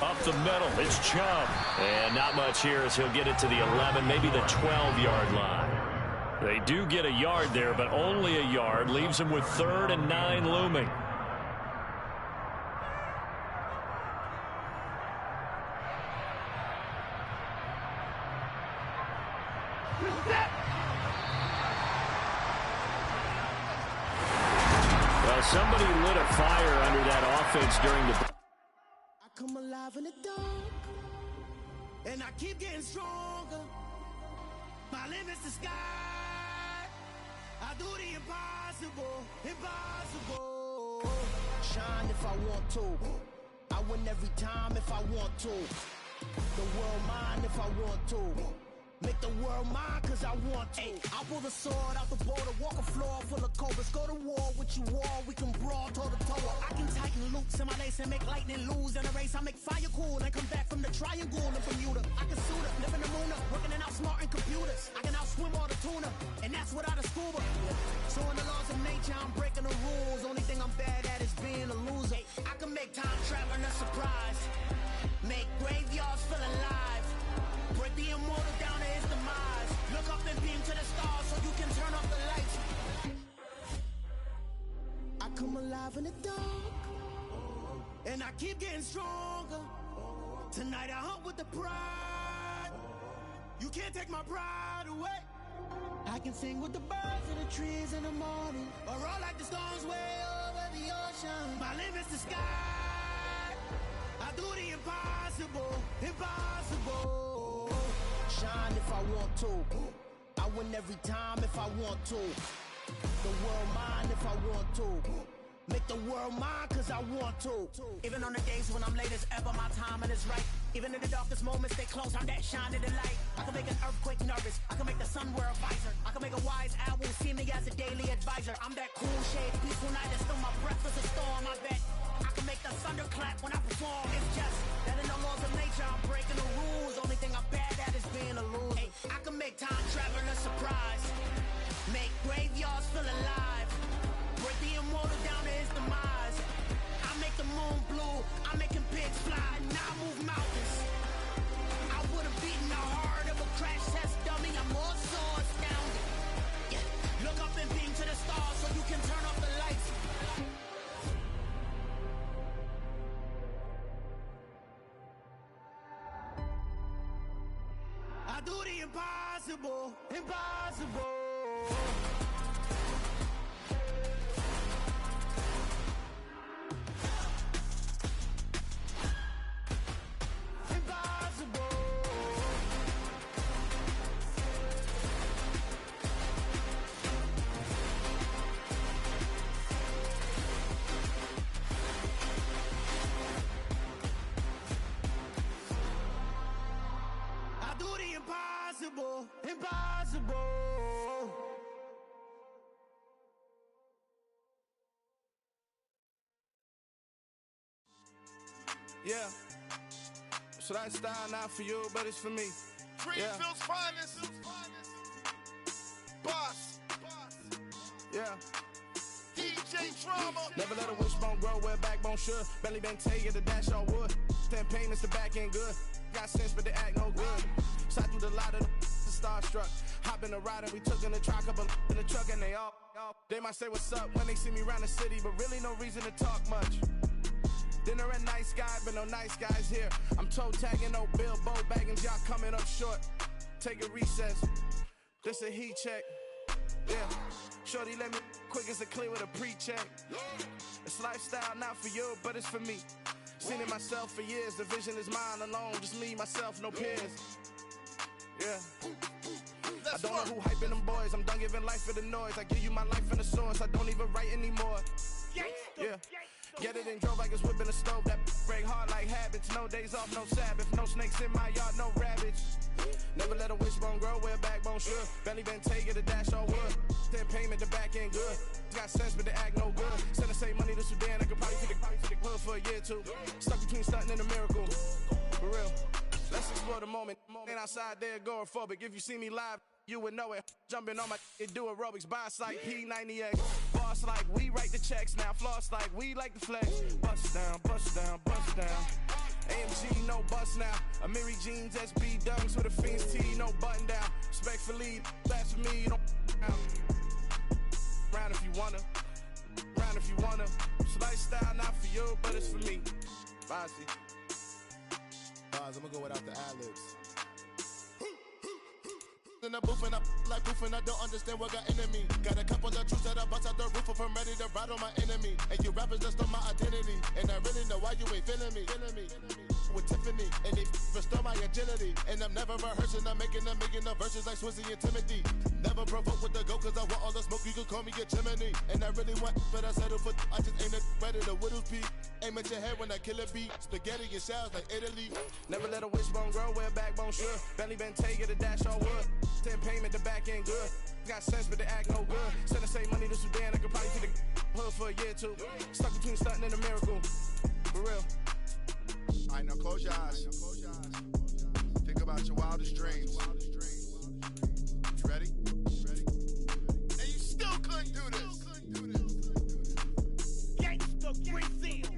Up the middle, it's Chubb. And not much here as he'll get it to the 11, maybe the 12-yard line. They do get a yard there, but only a yard. Leaves them with 3rd and 9 looming. Well, somebody lit a fire under that offense during the... I come alive in the dark, and I keep getting stronger. My limit's the sky. I do the impossible, impossible. Shine if I want to. I win every time if I want to. The world mine if I want to. Make the world mine cause I want to. I pull the sword out the border, walk a floor full of cobras. Go to war with you all, we can brawl toe to toe. I can tighten loops in my lace and make lightning lose in a race. I make fire cool and come back from the triangle in Bermuda. I can suit up, live in the moon up, working and outsmarting computers. I can outswim all the tuna, and that's without a scuba. So in the laws of nature, I'm breaking the rules. Only thing I'm bad at is being a loser. I can make time traveling a surprise. Make graveyards feel alive. Break the immortal down to his demise. Look up and beam to the stars so you can turn off the lights. I come alive in the dark, and I keep getting stronger. Tonight I hunt with the pride. You can't take my pride away. I can sing with the birds and the trees in the morning, or roll like the storms way over the ocean. My limit's the sky. I do the impossible, impossible. Shine if I want to. I win every time if I want to. The world mine if I want to. Make the world mine cause I want to. Even on the days when I'm late as ever, my timing is right. Even in the darkest moments, stay close, I'm that shining the light. I can make an earthquake nervous, I can make the sun wear a visor. I can make a wise owl see me as a daily advisor. I'm that cool shade, peaceful night, that's still my breath is a storm, I bet. I can make the thunder clap when I perform. It's just that in the laws of nature, I'm breaking the rules. Only thing I'm bad at is being a loser. I can make time traveling a surprise. Make graveyards feel alive. Break the immortal down to his demise. I make the moon blue. I'm making pigs fly. Now I move mountains. I would have beaten the heart of a crash test dummy. I'm more so astounded. Yeah. Look up and beam to the stars so you can turn off the light. impossible, impossible. Impossible, impossible. Yeah. So that style not for you, but it's for me. Greenfield's finest. Boss. Yeah. DJ Drama. Never let a wishbone grow where backbone should. Belly been taking the dash on wood. 10 payments, the back end good. Got sense, but they act no good. Shot through the lot of the starstruck. Hop in the ride and we took in the truck, couple in the truck, and they all. They might say what's up when they see me around the city, but really no reason to talk much. Dinner at nice guy, but no nice guys here. I'm toe tagging, no Bilbo baggins, y'all coming up short. Take a recess. This a heat check. Yeah. Shorty let me quick as a clear with a pre-check. It's lifestyle not for you, but it's for me. Seen it myself for years. The vision is mine alone. Just me, myself, no peers. Yeah. I don't know who hyping them boys. I'm done giving life for the noise. I give you my life in the source. I don't even write anymore. Yeah. Get it and drove like it's whipping a stove. That break hard like habits. No days off, no Sabbath. No snakes in my yard, no rabbits. Never let a wishbone grow where backbone should. Belly been taking the dash on wood. 10 payment, the back end good. Got sense, but they act no good. Send the same money to Sudan. I could probably take the hood for a year or two. Stuck between stunting and a miracle. For real. Let's explore the moment. Ain't outside there agoraphobic. If you see me live, you would know it. Jumping on my do aerobics. Boss like P90X. Boss like we write the checks now. Floss like we like the flex. Bust down, bust down, bust down. AMG, no bust now. Amiri jeans, SB dunks with a Fiends T, no button down. Respectfully, that's for me, you don't down. Round if you wanna. Round if you wanna. It's lifestyle not for you, but it's for me. Bossy. I'm gonna go without the ad-libs. In the booth and I like proof and I don't understand what got into me. Got a couple of truths that I bust out the roof if I'm ready to ride on my enemy. And you rappers just on my identity. And I really know why you ain't feeling me. With Tiffany, and they restore my agility. And I'm never rehearsing, I'm making the verses like Swizzy and Timothy. Never provoke with the go, cause I want all the smoke, you can call me a chimney. And I really want, but I settle for, I just ain't ready to Whittles peak. Aim at your head when I kill a beat. Spaghetti and shells like Italy. Never let a wishbone grow where backbone should. Belly been taking the dash on wood. 10 payment, the back end good. Got sense, but they act no good. Send the same money to Sudan, I could probably take the hood for a year or two. Stuck between stunting and a miracle. For real. Alright, now close your eyes. Think about your wildest dreams. You ready? And you still couldn't do this. Gangsta Brazil.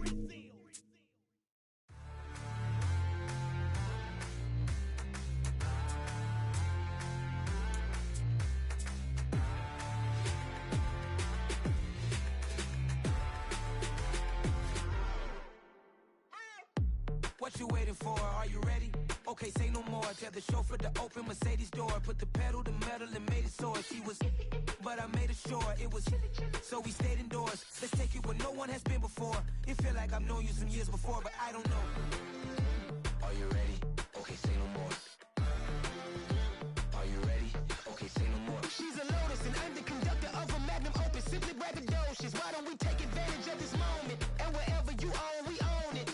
What you waiting for? Are you ready? Okay, say no more. Tell the chauffeur to open Mercedes door. Put the pedal to metal and made it soar. She was, but I made it sure it was. So we stayed indoors. Let's take it where no one has been before. It feel like I've known you some years before, but I don't know. Are you ready? Okay, say no more. Are you ready? Okay, say no more. She's a Lotus and I'm the conductor of a magnum opus. Simply braggadocious. Why don't we take advantage of this moment? And wherever you own, we own it.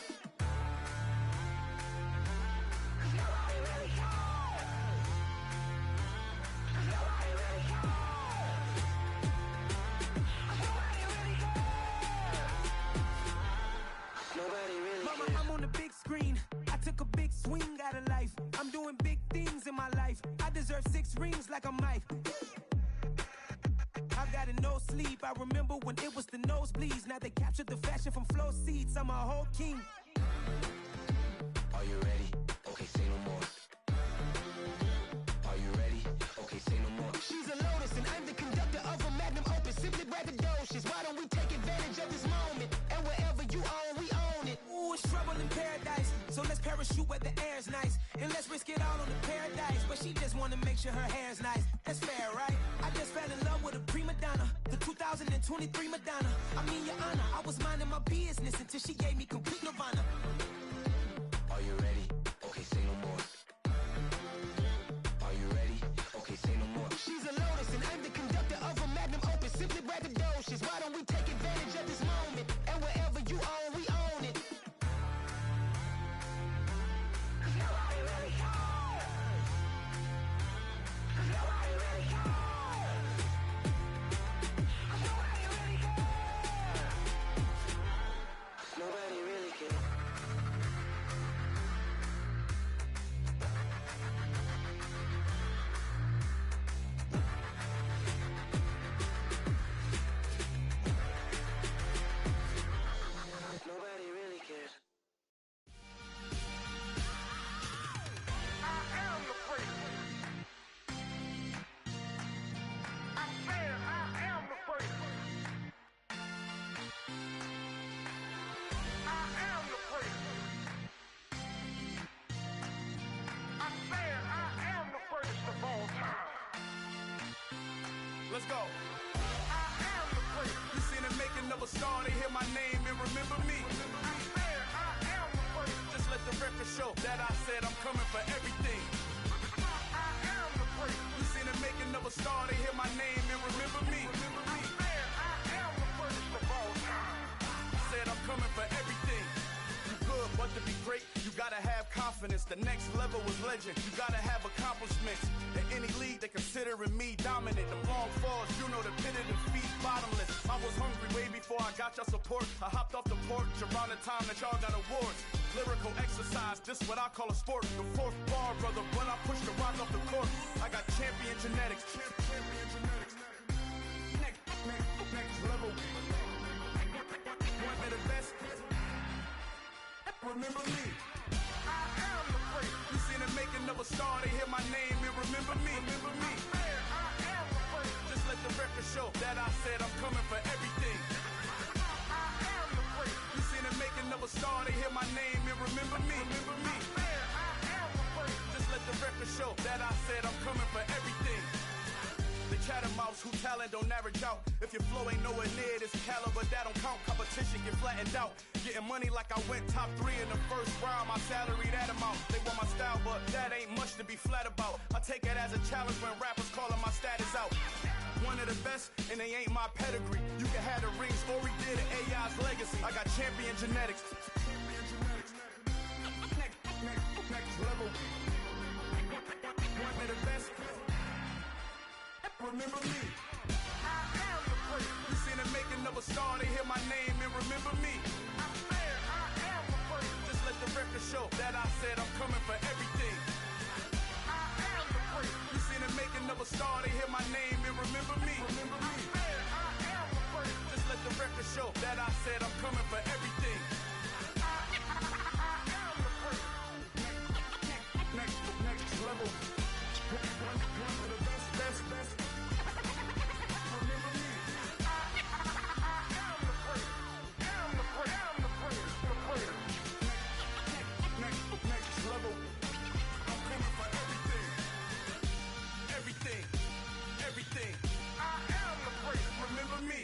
Mama, I'm on the big screen. I took a big swing out of life. I'm doing big things in my life. I deserve 6 rings like a Mike. I've got no sleep. I remember when it was the nosebleeds. Now they captured the fashion from flow seats. I'm a whole king. Are you ready? Okay, say no more. Are you ready? Okay, say no more. She's a Lotus and I'm the conductor of a magnum opus. Simply braggadocious. Why don't we take advantage of this moment? And wherever you own, we own it. Ooh, it's trouble in paradise. So let's parachute where the air's nice, and let's risk it all on the paradise. But she just wanna make sure her hair's nice. That's fair, right? I just fell in love with a prima donna, the 2023 Madonna. I mean, Your Honor, I was minding my business until she gave me complete nirvana. Are you ready? Okay, say no more. Are you ready? Okay, say no more. She's a lotus and I'm the conductor of a magnum opus. Simply braggadocious. Why don't we take advantage of this moment? And wherever you own, we own it. Cause nobody really cares. Cause nobody really cares. Cause nobody really cares. Nobody really cares. Nobody really cares. I am the freak. I said I am the freak. I am the freak. I said I am the greatest of all time. Let's go. I am the freak. You seen the making of a star, they hear my name and remember me. I said I am the freak. Just let the record show that I said I'm coming for everything. I am the freak. You seen the making of a star, they hear my name and remember me. I said I am the greatest of all time. Said I'm coming for everything. You good, but to be great, you gotta have confidence. The next level was legend. You gotta have accomplishments. In any league, they considering me dominant. The long falls, you know the pit of defeat, bottomless. I was hungry way before I got your support. I hopped off the porch around the time that y'all got awards. Lyrical exercise, this what I call a sport. The fourth bar, brother, when I push the rock off the court. I got champion genetics. Champion genetics. Next level. One of the best. Remember me. I am the freak. You seen the making of a star, they hear my name and remember me. Remember me. I am the freak. Just let the record show that I said I'm coming for everything. I am the freak. You seen the making of a star, they hear my name and remember me. Remember me. I am the freak. Just let the record show that I said I'm coming for everything. The chattermouths who talent don't average out. If your flow ain't nowhere near this caliber, that don't count. Competition get flattened out. Getting money like I went top 3 in the first round. My salary that amount. They want my style, but that ain't much to be flat about. I take it as a challenge when rappers calling my status out. One of the best, and they ain't my pedigree. You can have the rings, or we did it, AI's legacy. I got champion genetics. Next level. One of the best. Remember me. I am the freak. You seen the making of a star, they hear my name and remember me. I said I am the freak. Just let the record show that I said I'm coming for everything. I am the freak. You seen the making of a star, they hear my name and remember me. Remember me. I said I am the freak. Just let the record show that I said I'm coming for everything. I am the freak. Next level. One of the best. Everything. I am the freak. Remember me.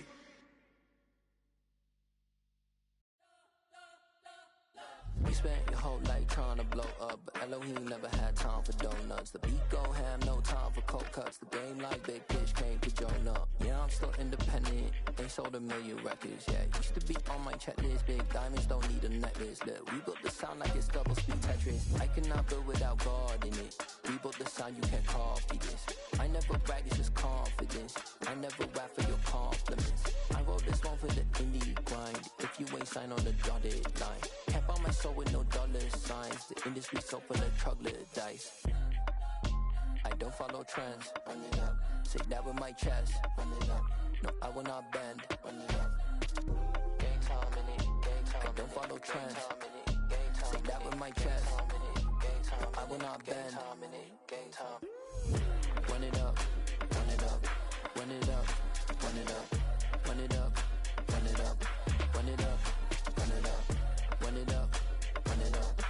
We spent your whole life trying to blow up, but Elohim never had time for donuts. The beat go ham, no time for cold cuts. The game like Big Pitch came to join up. Yeah, I'm still independent. They sold 1 million records. Yeah, used to be on my checklist. Big diamonds don't need a necklace. Look, we built the sound like it's double speed Tetris. I cannot build without God in it. We built the sound, you can't copy this. I never brag, it's just confidence. I never rap for your compliments. I wrote this one for the indie grind. If you ain't signed on the dotted line, can't buy my soul with no dollar signs. The industry so full of troglodytes. I don't follow trends. Run it up. Say that with my chest. Run it up. No, I will not bend. Run it up. Gang time in it. Gang time. I don't follow trends. Say that with my chest. No, I will not bend. Gang time. Run it up. Run it up. Run it up. Run it up. Run it up. Run it up. Run it up. Run it up. Run it up. Run it up.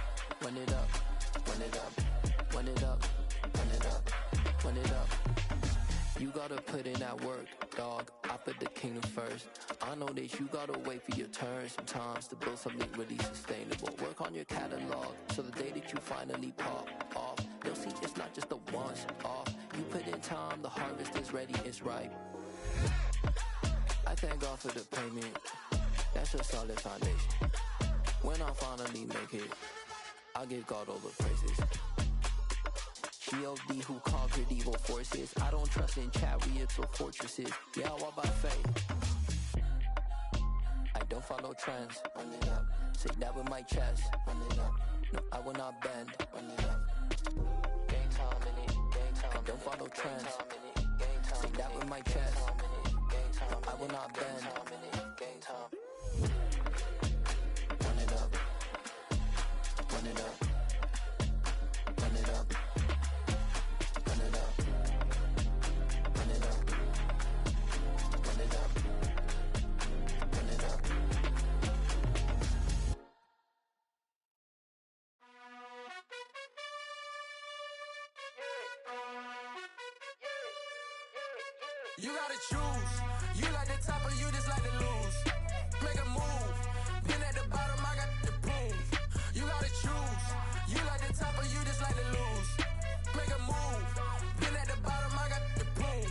gotta put in that work, dog. I put the kingdom first. I know that you gotta wait for your turn sometimes to build something really sustainable. Work on your catalog, so the day that you finally pop off, they'll see it's not just a once off. You put in time, the harvest is ready, it's ripe. I thank God for the payment. That's a solid foundation. When I finally make it, I give God all the praises. G.O.D. who conquered evil forces. I don't trust in chariots or fortresses. Yeah, I walk by faith. I don't follow trends. Run it up. Say that with my chest. Run it up. No, I will not bend. Run it up. Gang time in it. Gang time. I don't follow trends. Say that with my chest. No, I will not bend. Gang time. Run it up. Run it up. Run it up. Run it up. Run it up. Run it up. Run it up. You gotta choose. You like the top or you just like to lose. Make a move. Been at the bottom, I got the proof. You gotta choose. You like the top or you just like to lose. Make a move. Been at the bottom, I got the proof.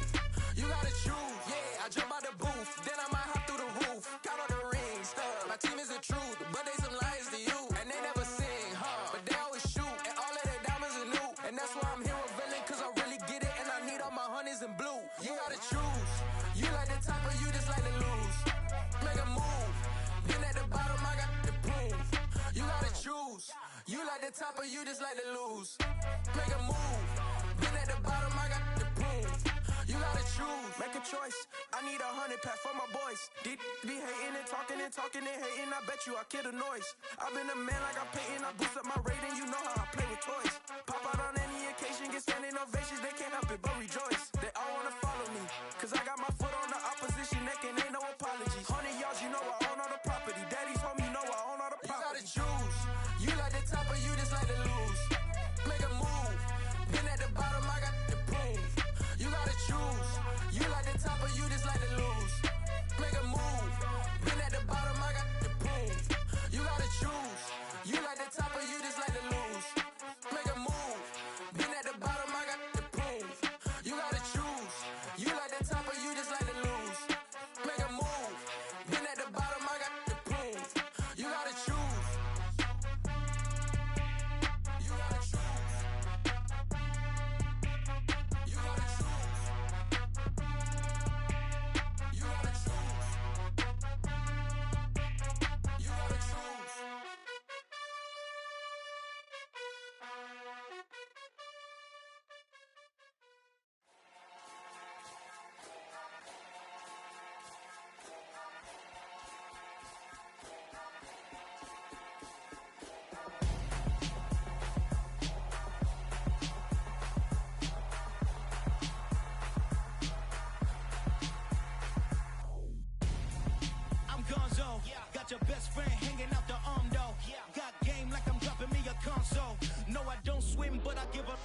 You gotta choose. Yeah, I jump out the booth. Then I might hop through the roof. Count all the rings, stuff. My team is the truth, but they some liars to you. And they never sing, but they always shoot. And all of their diamonds are new. And that's why I'm here with villain, cause I really get it. And I need all my honeys in blue. You gotta choose. You like the top or you just like to lose. Make a move. Been at the bottom, I got the proof. You gotta choose. You like the top or you just like to lose. Make a move. Been at the bottom, I got the proof. You gotta choose. Make a choice. I need 100 pack for my boys. Deep be hating and talking and hating. I bet you I kill the noise. I've been a man like I'm painting. I boost up my rating. You know how I play with toys. Pop out on any occasion, get standing ovations. They can't help it but rejoice. They all wanna follow me, cause I got my foot on the opposition neck and ain't no apologies. 100 yards, you know I own all the property. Daddy's home, you know I own all the property. You gotta choose. You like the top or you just like to lose. Make a move. Been at the bottom, I got the proof. You gotta choose. You like the top or you just like to lose. Make a move. Been at the bottom, I got the proof. You gotta choose. You like the top or you just like to lose. Make a move. Been at the bottom, I got the proof. You gotta choose. You like the top or you just like to lose. Make a move. Been at the bottom, I got the proof. You gotta choose. You gotta choose. You gotta choose. You gotta choose. You gotta choose. I'm Gonzo. Got your best friend hanging out the arm though. Got game like I'm dropping me a console. No, I don't swim, but I give up.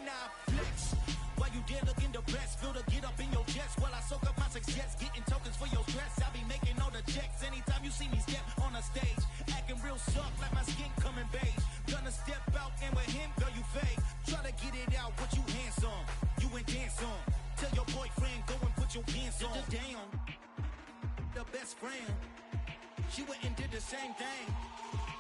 Now I flex. While you there looking the best, feel to get up in your chest while I soak up my success, getting tokens for your stress. I be making all the checks anytime you see me step on a stage, acting real soft like my skin coming beige. Gonna step out and with him, girl, you fake. Try to get it out, but you handsome. You ain't dance on. Tell your boyfriend go and put your pants on. Down. The best friend, she went and did the same thing.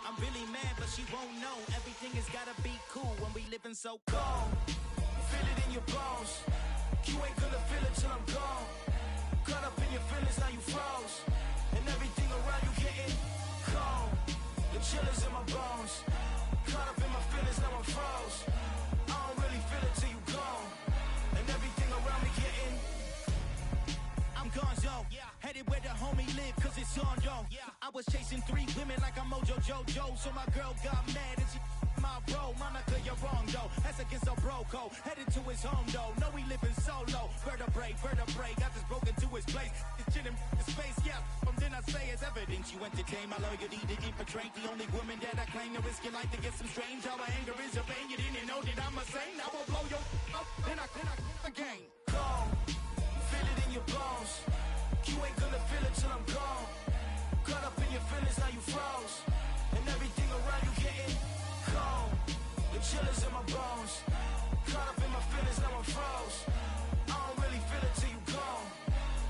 I'm really mad, but she won't know. Everything has gotta be cool when we living so cold. Feel it in your bones. You ain't gonna feel it till I'm gone. Caught up in your feelings, now you froze. And everything around you getting cold. The chill is in my bones. Caught up in my feelings, now I'm froze. I don't really feel it till you gone. And everything around me getting. I'm Gonzo. Headed where the homie live, cause it's on, yo. I was chasing 3 women like I'm Mojo Jojo. So my girl got mad and she my bro. Monica, you're wrong, though. That's against a bro code. Headed to his home, though. No, we living solo. Vertebrae. Got this broken to his place. It's chilling his face, yeah. From then I say it's evidence. You entertain my loyalty to infiltrate. The only woman that I claim to risk your life to get some strange. How my anger is your pain. You didn't know that I'm a saint. I will blow your up. Then I again. Go. in your bones. You ain't gonna feel it till I'm gone. Caught up in your feelings, now you froze. And everything around you getting cold. The chill is in my bones. Caught up in my feelings, now I'm froze. I don't really feel it till you gone.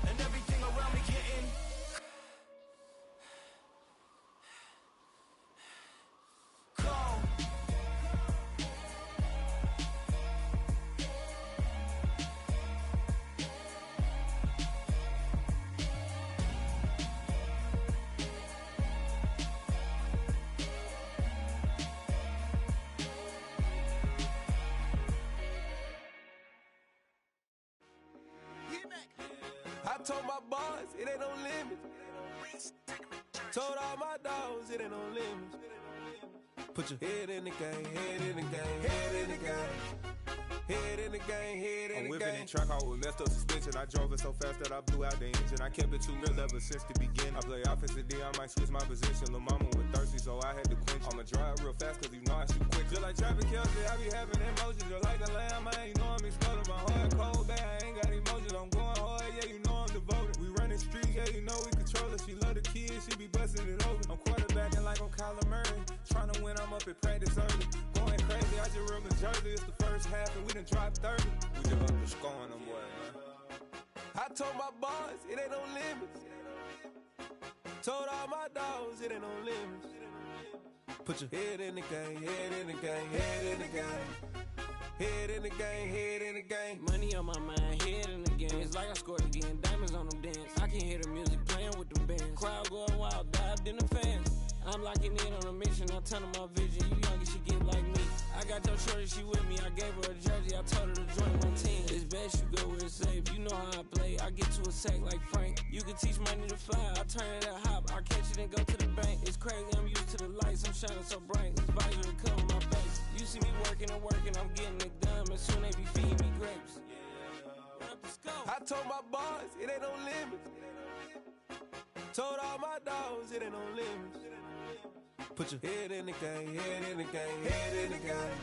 And everything around me getting cold. I told my boys it ain't no limits. Told all my dogs it ain't no limits. Put your head in the game, head in the game, head in the game. Head in the game, head in the game. I'm whipping in track out with messed up suspension. I drove it so fast that I blew out the engine. I kept it too real ever since the beginning. I play offensive D, I might switch my position. Lil' mama was thirsty, so I had to quench. I'ma drive real fast, cause you know I shoot quick. Just like Travis Kelce, I be having emotions. Just like a lamb, man, you know I'm exploding. My heart cold, bad, I ain't got emotions. I'm going hard, yeah, you know I'm devoted. We running streets, yeah, you know we control it. She love the kids, she be busting it over. I'm quarterbacking like I'm Kyler Murray. Trying to win, I'm up at practice early. Going crazy, I just ripped the jersey. It's the first half and we done dropped 30. We just up the score on them boys, man. I told my boys it ain't no limits. Told all my dogs it ain't no limits. Put your head in the game, head in the game, head in the game. Head in the game, head in the game. Money on my mind, head in the game. It's like I scored again, diamonds on them dance. I can hear the music playing with them bands. Crowd going wild, dived in the fans. I'm locking in on a mission, I turn on my vision. You young and she get like me. I got your shorty, she with me. I gave her a jersey, I told her to join my team. It's best you go where it's safe. You know how I play. I get to a sack like Frank. You can teach money to fly. I turn it at hop. I catch it and go to the bank. It's crazy, I'm used to the lights. I'm shining so bright. This visor to cover my face. You see me working and working, I'm getting it done. And soon they be feeding me grapes. I told my boys it ain't no limits. Told all my dogs it ain't no limits. Put your head in the game, head in the game, head in the game.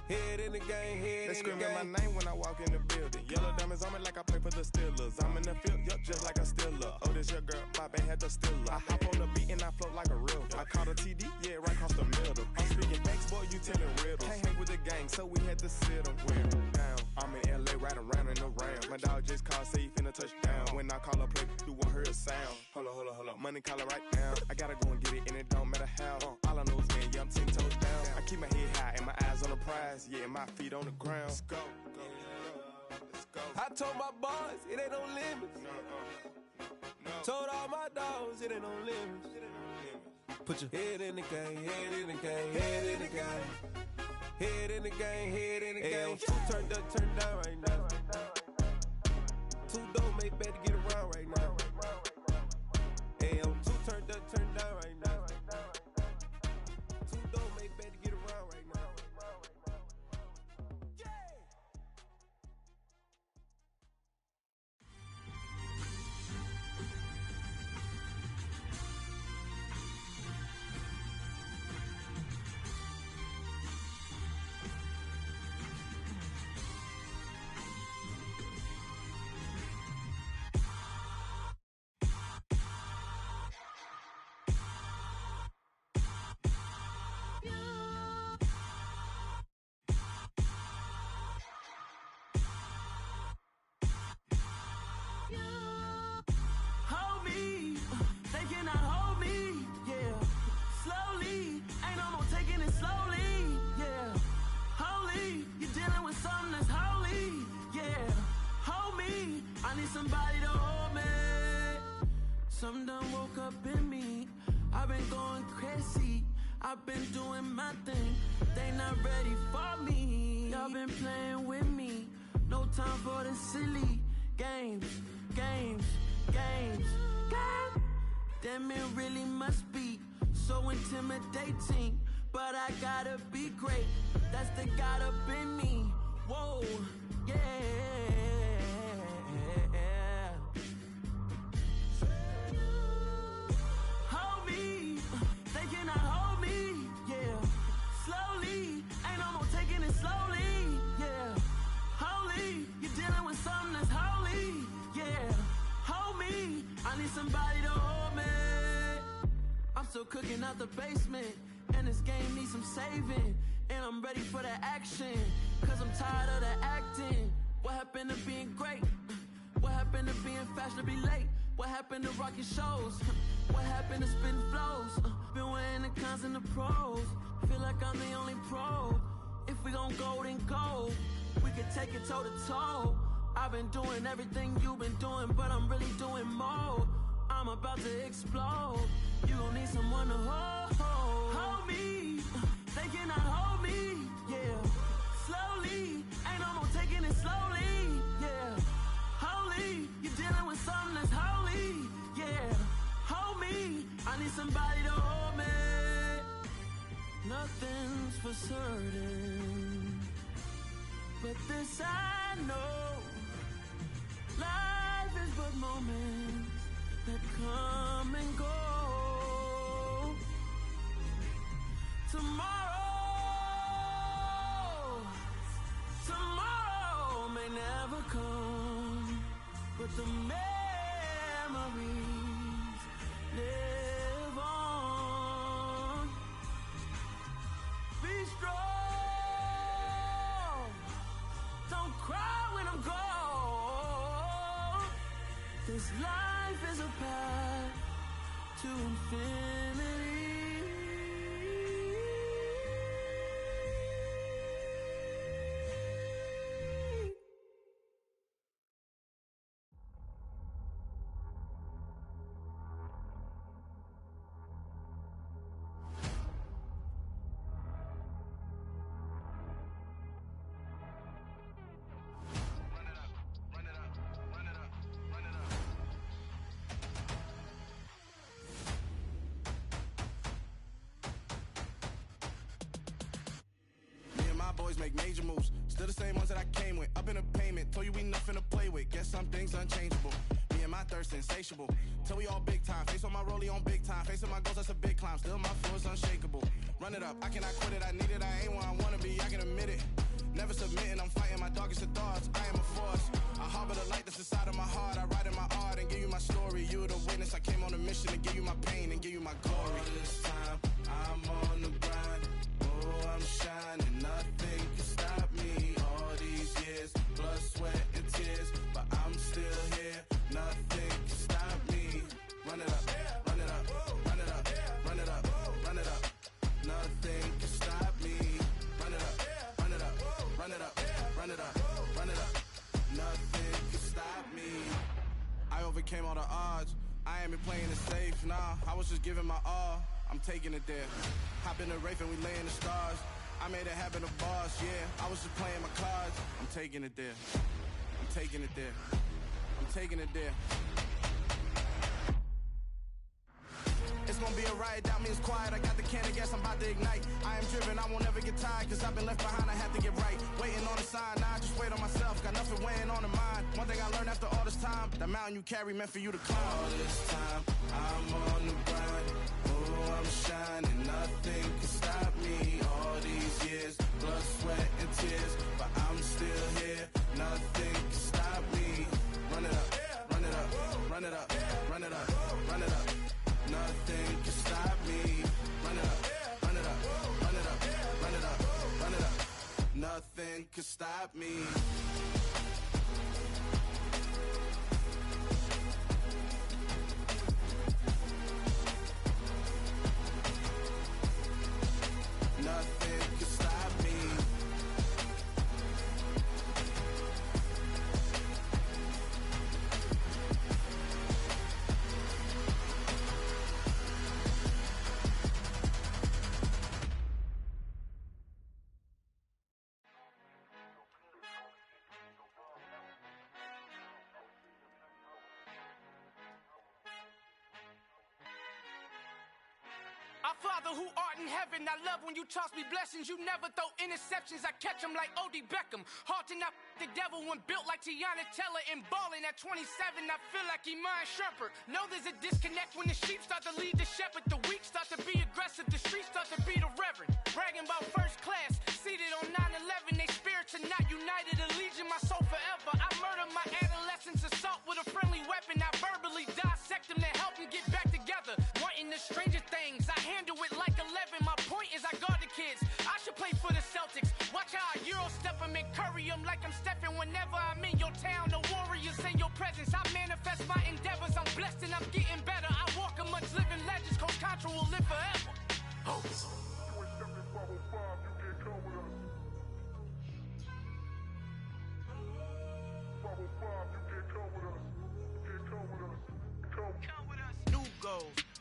Head in the game, head in the game. They screaming my name when I walk in the building. Yellow diamonds on me like I play for the Steelers. I'm in the field, yup, just like a Steeler. Oh, this your girl, my band had the Steeler. I hop on the beat and I float like a real. I caught a TD, yeah, right across the middle. I'm speaking facts, boy, you telling riddles. Can't hang with the gang, so we had to sit them down. I'm in LA, riding around in the round. My dog just called, say he finna touchdown. When I call a play, you won't hear a sound. Hold up, money calling right now. I gotta go and get it, and it don't matter how. All I know is, man, yeah, I'm 10 toes down. I keep my head high and my eyes on the prize. Yeah, my feet on the ground. Let's go. I told my boys it ain't no limits. Told all my dogs it ain't no limits. Put your head in the game, head in the game, head in the game. Head in the game, head in the game. Two turned up, turned down right now. Two don't make better get around right now. Hey, I'm two turned up, turned down right now. Two don't make better get around right now. Hold me, they cannot hold me, yeah. Slowly, ain't no more taking it slowly, yeah. Holy, you're dealing with something that's holy, yeah. Hold me, I need somebody to hold me. Something done woke up in me. I've been going crazy, I've been doing my thing. They not ready for me. Y'all been playing with me. No time for the silly games. Damn, it really must be so intimidating. But I gotta be great. That's the God up in me. Whoa, yeah. Hold me, they cannot hold me, yeah. Slowly, ain't no more taking it slowly, yeah. Holy, you're dealing with something that's holy, yeah. me, I need somebody to hold me. I'm still cooking out the basement, and this game needs some saving. And I'm ready for the action, cause I'm tired of the acting. What happened to being great? What happened to being fashionably late? What happened to rocking shows? What happened to spitting flows? Been weighing the cons and the pros. Feel like I'm the only pro. If we gon' go, then go. We can take it toe to toe. I've been doing everything you've been doing, but I'm really doing more. I'm about to explode. You gon' need someone to hold me. They cannot hold me, yeah. Slowly, ain't no more taking it slowly, yeah. Holy, you're dealing with something that's holy, yeah. Hold me, I need somebody to hold me. Nothing's for certain, but this I know. Life is but moments that come and go. Tomorrow may never come, but the memories live on. Be strong, don't cry when I'm gone. This life is a path to infinity. Boys make major moves, still the same ones that I came with. Up in a payment, told you we nothing to play with. Guess some things unchangeable. Me and my thirst insatiable. Till we all big time. Face on my rollie on big time. Facing my goals, that's a big climb. Still my flow is unshakable. Run it up, I cannot quit it. I need it, I ain't where I wanna be. I can admit it. Never submitting, I'm fighting my darkest of thoughts. I am a force. I harbor the light that's inside of my heart. I write in my art and give you my story. You the witness. I came on a mission to give you my pain and give you my glory. All this time, I'm on the grind. Oh, I'm shining. Nothing can stop me. All these years, blood, sweat, and tears, but I'm still here. Nothing can stop me. Run it up, run it up, run it up, run it up, run it up. Nothing can stop me. Run it up, run it up, run it up, run it up, run it up. Nothing can stop me. I overcame all the odds. I ain't been playing it safe, nah. I was just giving my all. I'm taking it there. Hop in the Wraith and we lay in the stars. I made it happen, the boss, yeah. I was just playing my cards. I'm taking it there. I'm taking it there. I'm taking it there. It's gonna be a riot, doubt me it's quiet. I got the can of gas, I'm about to ignite. I am driven, I won't ever get tired, cause I've been left behind, I have to get right. Waiting on the sign, now I just wait on myself. Got nothing weighing on the mind. One thing I learned after all this time, the mountain you carry meant for you to climb. All this time, I'm on the grind. Oh, I'm shining, nothing can stop me. All these years, blood, sweat, and tears, but I'm still here. Nothing can stop me. Run it up, run it up, run it up, run it up, run it up. Nothing can stop me. Run it up, run it up, run it up, run it up, run it up. Nothing can stop me. Nothing can stop me. Our Father who art in heaven, I love when you toss me blessings. You never throw interceptions, I catch them like O.D. Beckham. Hard to not the devil when built like Tiana Teller and balling at 27. I feel like Iman Shumpert. Know there's a disconnect when the sheep start to lead the shepherd. The weak start to be aggressive, the streets start to be the reverend. Bragging about first class, seated on 9/11. They spirits are not united, a legion, my soul forever. I murdered my adolescence, assault with a friendly weapon. I verbally town, no warriors in your presence. I manifest my endeavors, I'm blessed and I'm getting better. I walk amongst living legends, Coach Contra will live forever. Oh.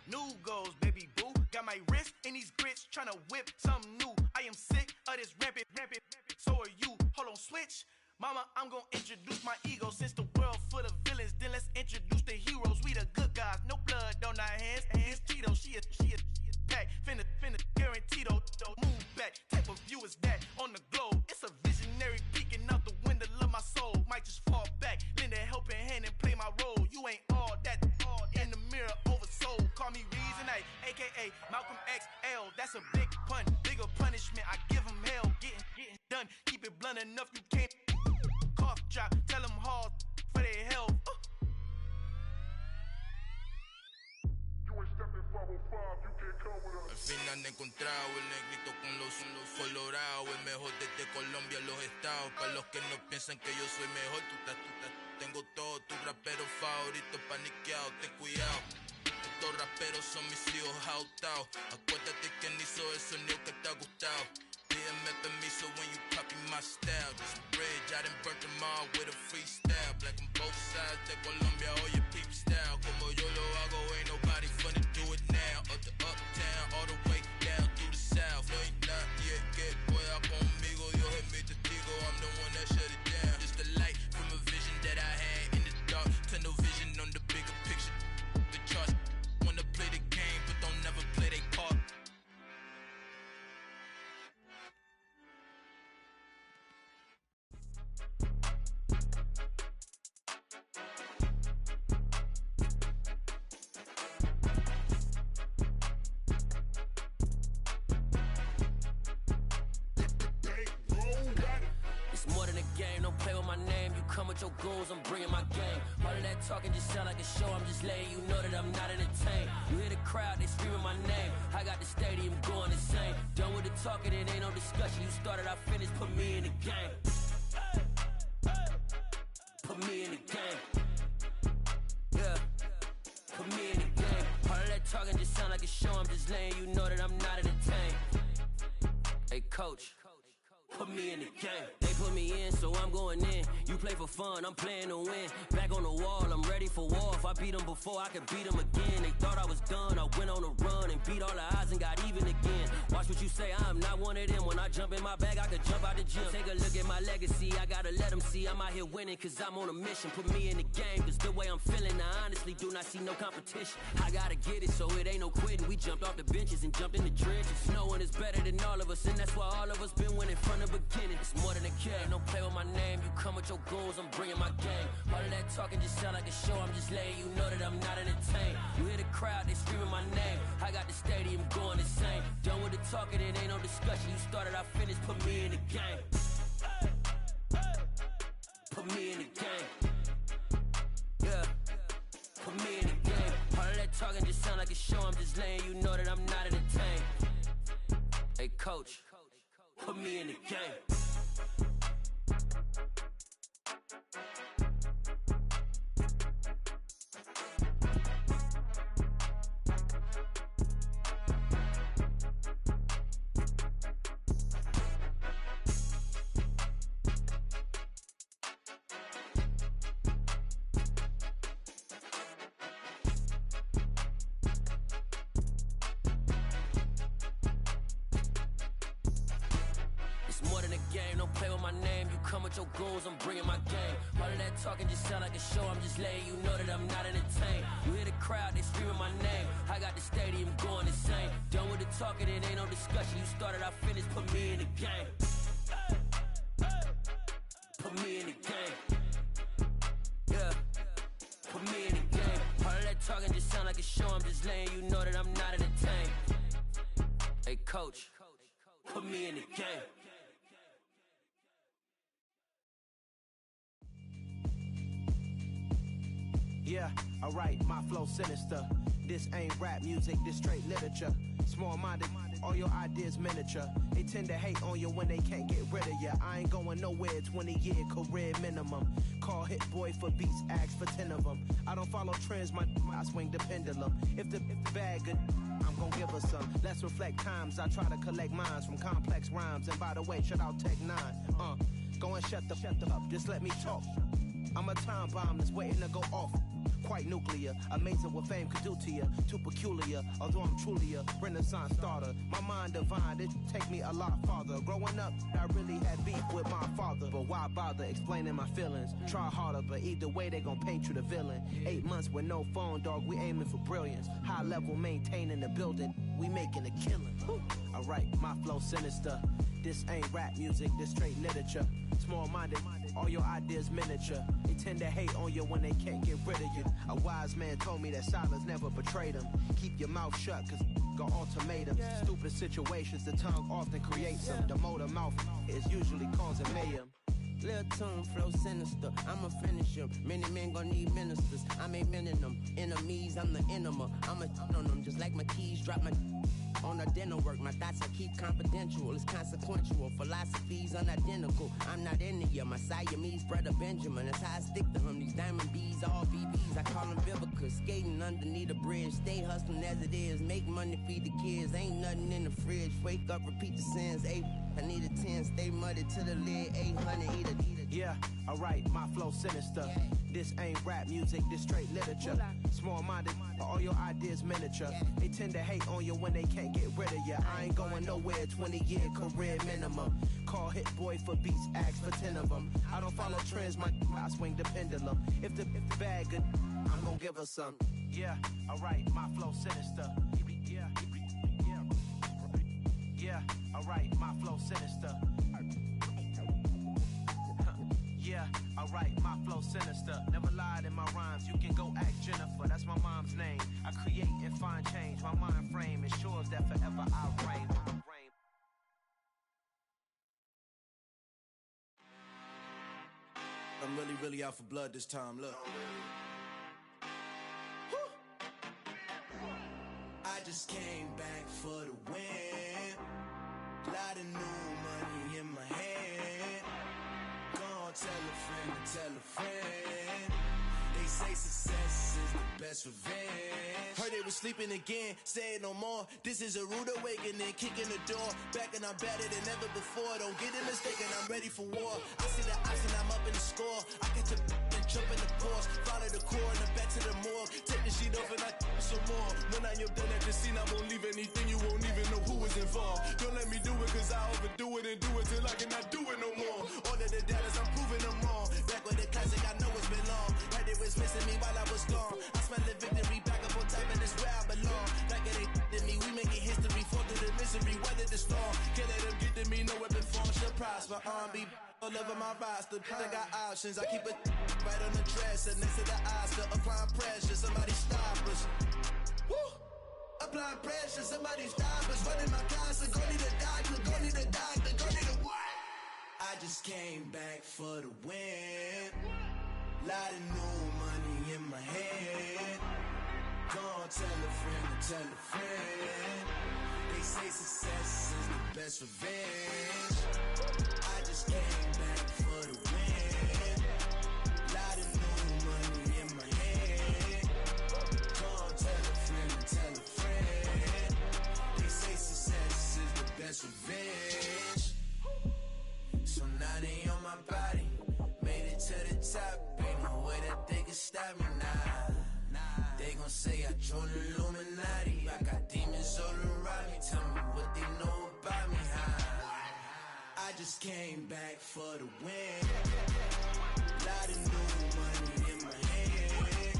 New goals, baby boo. Got my wrist in these grits, tryna whip something new. I am sick of this rampant. So are you. Hold on, switch. Mama, I'm gonna introduce my ego. Since the world full of villains, then let's introduce the heroes. We the good guys, no blood on our hands. It's Tito, she is back. Finna, guaranteed though. Move back, type of view is that on the globe. It's a visionary peeking out the window of my soul. Might just fall back, lend a helping hand and play my role. You ain't all that in the mirror oversold. Call me Reason A, aka Malcolm XL. That's a big pun, bigger punishment. I give him hell, getting done. Keep it blunt enough, you can't cough drop. Tell them hard for their health. Al fin han encontrado el negrito con los colorados, el mejor desde Colombia, los estados. Para los que no piensan que yo soy mejor, tengo todo, tu rapero favorito paniqueado, ten cuidado. Estos raperos son mis hijos jautados. Acuérdate quién hizo el sonido que te ha gustado. Pídeme permiso when you copy my style. This bridge, I done burnt them all with a freestyle. Black on both sides de Colombia, oye peep style. Como yo lo hago, ain't nobody finna do it now. Up to uptown, all the way down through the south. No hay nadie que pueda conmigo, Dios es mi testigo. I'm the one that shut it down. Just the light from a vision that I had in the dark. Tunnel vision on the bigger picture. The charts wanna play the game, but don't never play their part. Come with your goons, I'm bringing my game. All of that talking just sound like a show, I'm just letting you know that I'm not entertained. You hear the crowd, they screaming my name. I got the stadium going insane. Done with the talking, it ain't no discussion. You started, I finished, put me in the game. Put me in the game. Yeah, put me in the game. All of that talking just sound like a show, I'm just letting you know that I'm not entertained. Hey coach, put me in the game. They put me in, so I'm going in. You play for fun, I'm playing to win. Back on the wall, I'm ready for war. If I beat them before, I could beat them again. They thought I was done, I went on a run and beat all the odds and got even again. Watch what you say, I'm not one of them. When I jump in my bag, I could jump out the gym. Take a look at my legacy, I gotta let them see I'm out here winning, cause I'm on a mission. Put me in the game, cause the way I'm feeling, I honestly do not see no competition. I gotta get it, so it ain't no quitting. We jumped off the benches and jumped in the trenches. No one is better than all of us, and that's why all of us been winning from the beginning. It's more than a game, don't play with my name. You come with your goons, I'm bringing my game. All of that talking just sound like a show, I'm just letting you know that I'm not entertained. You hear the crowd, they screaming my name. I got the stadium going insane. Done with the talking, it ain't no discussion. You started, I finished, put me in the game. Put me in the game. Yeah, put me in the game. All of that talking just sound like a show, I'm just letting you know that I'm not entertained. Hey coach, put me in the game. Your goals, I'm bringing my game. All of that talking just sound like a show, I'm just letting you know that I'm not entertained. You hear the crowd, they screaming my name. I got the stadium going insane. Done with the talking, it ain't no discussion. You started, I finished, put me in the game. Put me in the game. Yeah, put me in the game. All of that talking just sound like a show, I'm just letting you know that I'm not entertained. Hey coach, put me in the game. Yeah, alright, my flow sinister. This ain't rap music, this straight literature. Small-minded all your ideas miniature. They tend to hate on you when they can't get rid of you. I ain't going nowhere, 20-year career minimum. Call Hit Boy for beats, ask for 10 of them. I don't follow trends, I swing the pendulum. If the bag good, I'm gon' give her some. Let's reflect times, I try to collect minds from complex rhymes. And by the way, shout out Tech 9. Go and shut the up, just let me talk. I'm a time bomb that's waiting to go off. Quite nuclear, amazing what fame could do to you. Too peculiar, although I'm truly a Renaissance starter. My mind divine, it take me a lot farther. Growing up, I really had beef with my father. But why bother explaining my feelings? Try harder, but either way they gon' paint you the villain. 8 months with no phone, dog, we aiming for brilliance. High level maintaining the building, we making a killing. Alright, my flow sinister. This ain't rap music, this straight literature. Small-minded, all your ideas miniature. They tend to hate on you when they can't get rid of you. A wise man told me that silence never betrayed him. Keep your mouth shut, cause got ultimatums. Stupid situations, the tongue often creates them. The motor mouth is usually causing mayhem. Lil' tune, flow sinister, I'ma finish him. Many men gon' need ministers, I'm a men in them. Enemies, I'm the enema. I'ma on them, just like my keys, drop my on a dinner work. My thoughts I keep confidential, it's consequential. Philosophies unidentical, I'm not into you. My Siamese brother Benjamin, that's how I stick to him. These diamond bees, all BBs, I call them Vivica. Skating underneath a bridge, stay hustling as it is. Make money, feed the kids, ain't nothing in the fridge. Wake up, repeat the sins, I need a 10, stay muddy to the lid, 800, eat a. Yeah, alright, my flow sinister. This ain't rap music, this straight literature. Small-minded, all your ideas miniature. They tend to hate on you when they can't get rid of you. I ain't going nowhere, 20-year career minimum. Call Hit Boy for beats, ask for 10 of them. I don't follow trends, I swing the pendulum. If the bag good, I'm gon' give her some. Yeah, alright, my flow sinister. Yeah, alright, my flow sinister. Yeah, alright, my flow sinister. Never lied in my rhymes, you can go ask Jennifer. That's my mom's name. I create and find change. My mind frame ensures that forever I reign. I'm really out for blood this time, look. I just came back for the win. Lot of new money in my hand. Gonna tell a friend. They say success is the best revenge. Heard they was sleeping again, say it no more. This is a rude awakening, kicking the door. Back and I'm better than ever before. Don't get it mistaken, I'm ready for war. I see the option, I'm up in the score. I catch a and jump in the course. Follow the core and the back to the morgue. Take the sheet off and I some more. When I am done at the scene, I won't leave anything. You won't even know who is involved. Don't let me do it, cause I overdo it and do it till I cannot do it no more. All of the doubters, I'm proving them wrong. Back with the classic, I know it's been long. Like they was missing me while I was gone. I smell the victory back up on top, and it's where I belong. Like it ain't to me, we making history. Fall through the misery, weather the storm. Can't let them get to me, no weapon form should prosper. Be all over my roster, I got options. I keep it right on the dresser, next to the Oscar. Applying pressure, somebody stop us. Woo! Applying pressure, somebody stop us. Running my class, go need a doctor, go need a doctor, go need a what? I just came back for the win. Lot of new money in my hand. Gonna tell a friend. They say success is the best revenge. I just came back for the win. Lot of new money in my hand. Gonna tell a friend. They say success is the best revenge. So now they on my body. Made it to the top. Ain't no way that they can stop me now. They gon' say I joined the Illuminati. I got demons all around me. Tell me what they know about me, huh? I just came back for the win. Lot of new money in my hand.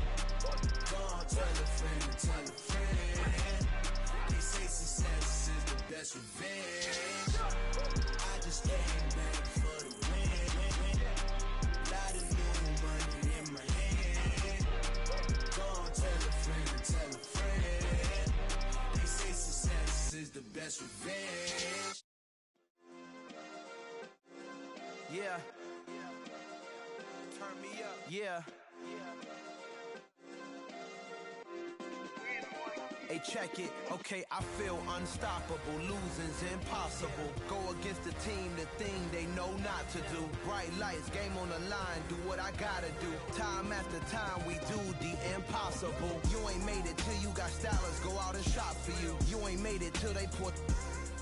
Gonna tell a friend. They say success is the best revenge. I just came back for the win. Lot of new money in my hand. Gonna tell a friend. They say success is the best revenge. Yeah. Turn me up. Yeah. Hey, check it, okay, I feel unstoppable. Losing's impossible. Go against the team, the thing they know not to do. Bright lights, game on the line, do what I gotta do. Time after time, we do the impossible. You ain't made it till you got stylists go out and shop for you. You ain't made it till they put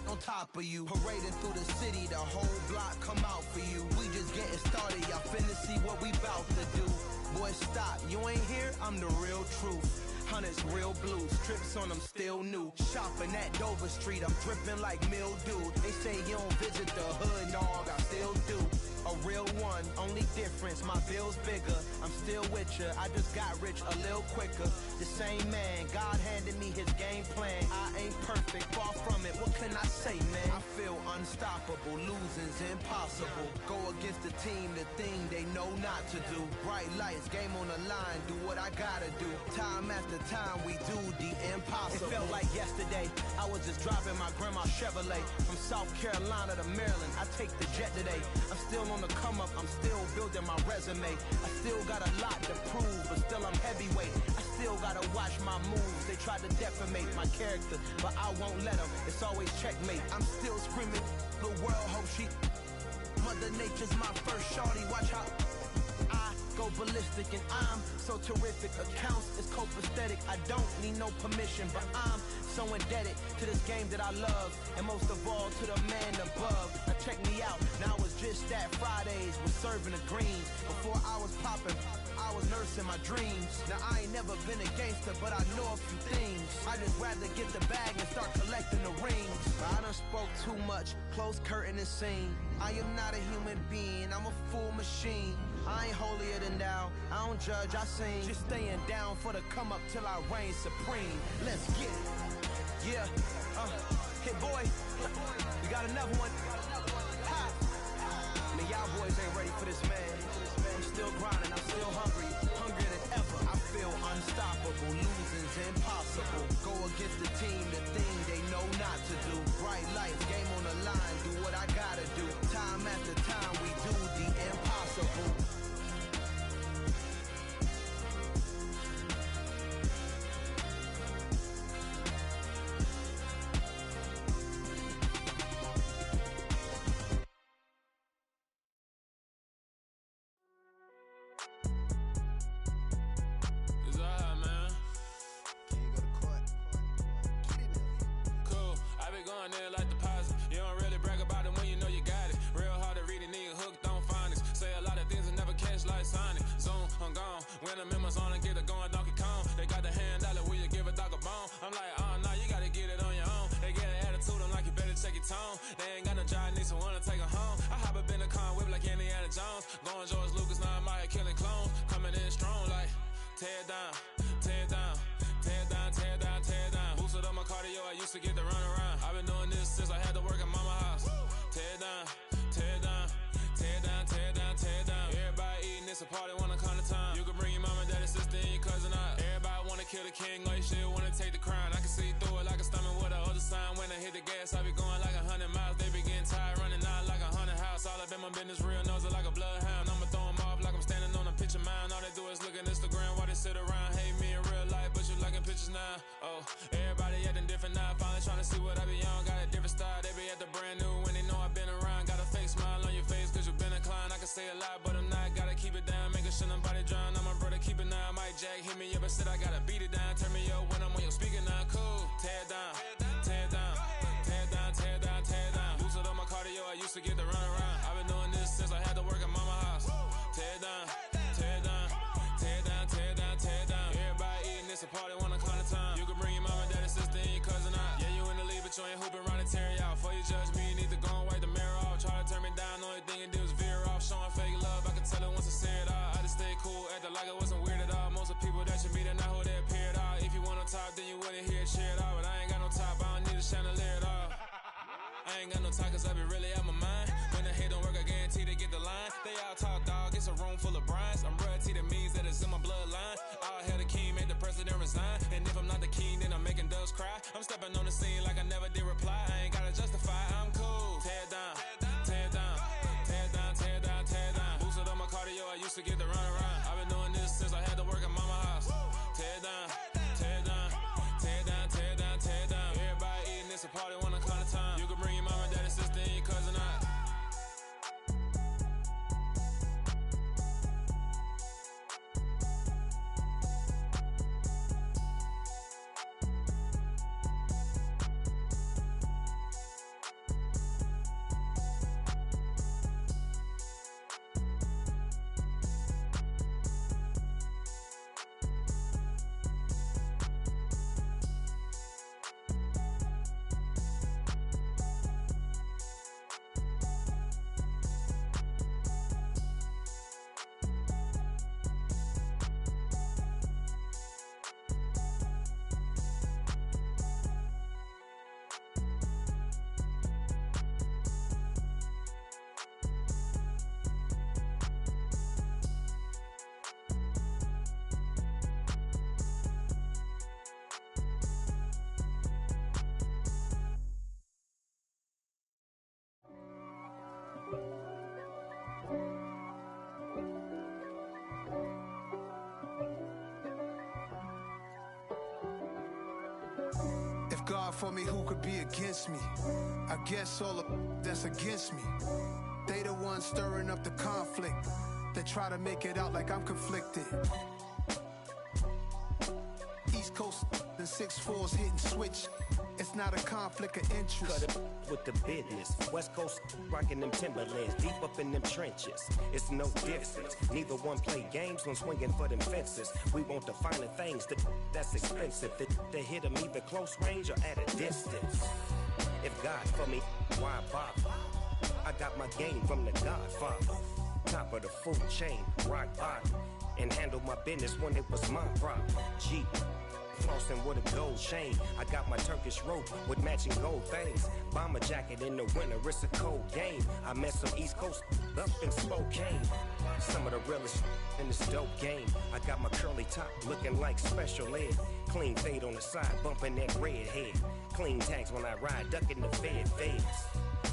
on top of you. Parading through the city, the whole block come out for you. We just getting started, y'all finna see what we bout to do. Boy, stop, you ain't here, I'm the real truth. Hunters, real blue, strips on them still new. Shopping at Dover Street, I'm dripping like mildew. They say you don't visit the hood, dog, I still do. A real one, only difference, my bill's bigger. I'm still with ya, I just got rich a little quicker. The same man, God handed me his game plan. I ain't perfect, far from it, what can I say, man? I feel unstoppable, losing's impossible. Go against the team, the thing they know not to do. Bright lights, game on the line, do what I gotta do. Time after time, we do the impossible. It felt like yesterday, I was just driving my grandma's Chevrolet. From South Carolina to Maryland, I take the jet today. I'm still on the come up, I'm still building my resume. I still got a lot to prove, but still I'm heavyweight. I still gotta watch my moves. They tried to defamate my character, but I won't let them. It's always checkmate. I'm still screaming, the world hope she. Mother Nature's my first shorty, watch how I go ballistic, and I'm so terrific. Accounts is copacetic, I don't need no permission, but I'm so indebted to this game that I love, and most of all to the man above. Now check me out, now it's just that Fridays was serving the greens. Before I was popping, I was nursing my dreams. Now I ain't never been a gangster, but I know a few things. I just rather get the bag and start collecting the rings. I done spoke too much, close curtain and scene. I am not a human being, I'm a full machine. I ain't holier than thou, I don't judge, I sing. Just staying down for the come up till I reign supreme. Let's get it. Yeah, hey boy, we got another one. Ha. I mean, y'all boys ain't ready for this, man. I'm still grinding, I'm still hungry, hungrier than ever. I feel unstoppable, losing's impossible. Go against the team, the thing they know not to do. Bright lights, game on the line, do what I gotta do. Time after time, we do the impossible. I'm stepping on the scene like I never did reply. I ain't gotta justify, I'm cool. Tear down, tear down, tear down, tear down, tear down. Boosted up my cardio, I used to get the run around. I've been doing this since I had to work at mama house. Tear down, tear down, tear down, tear for me, who could be against me? I guess all of that's against me. They the ones stirring up the conflict. They try to make it out like I'm conflicted. East Coast, the 6'4s hitting switch. It's not a conflict of interest. Cut it with the business. West Coast rocking them Timberlands, deep up in them trenches. It's no difference. Neither one play games when swinging for them fences. We want the finer things that's expensive. They hit them either close range or at a distance. If God for me, why bother? I got my game from the Godfather. Top of the food chain, rock bottom. And handle my business when it was my problem. G. Flossing with a gold chain. I got my Turkish rope with matching gold things. Bomber jacket in the winter, it's a cold game. I met some East Coast up in Spokane. Some of the realest in this dope game. I got my curly top looking like special ed. Clean fade on the side, bumping that red head. Clean tags when I ride, ducking the feds.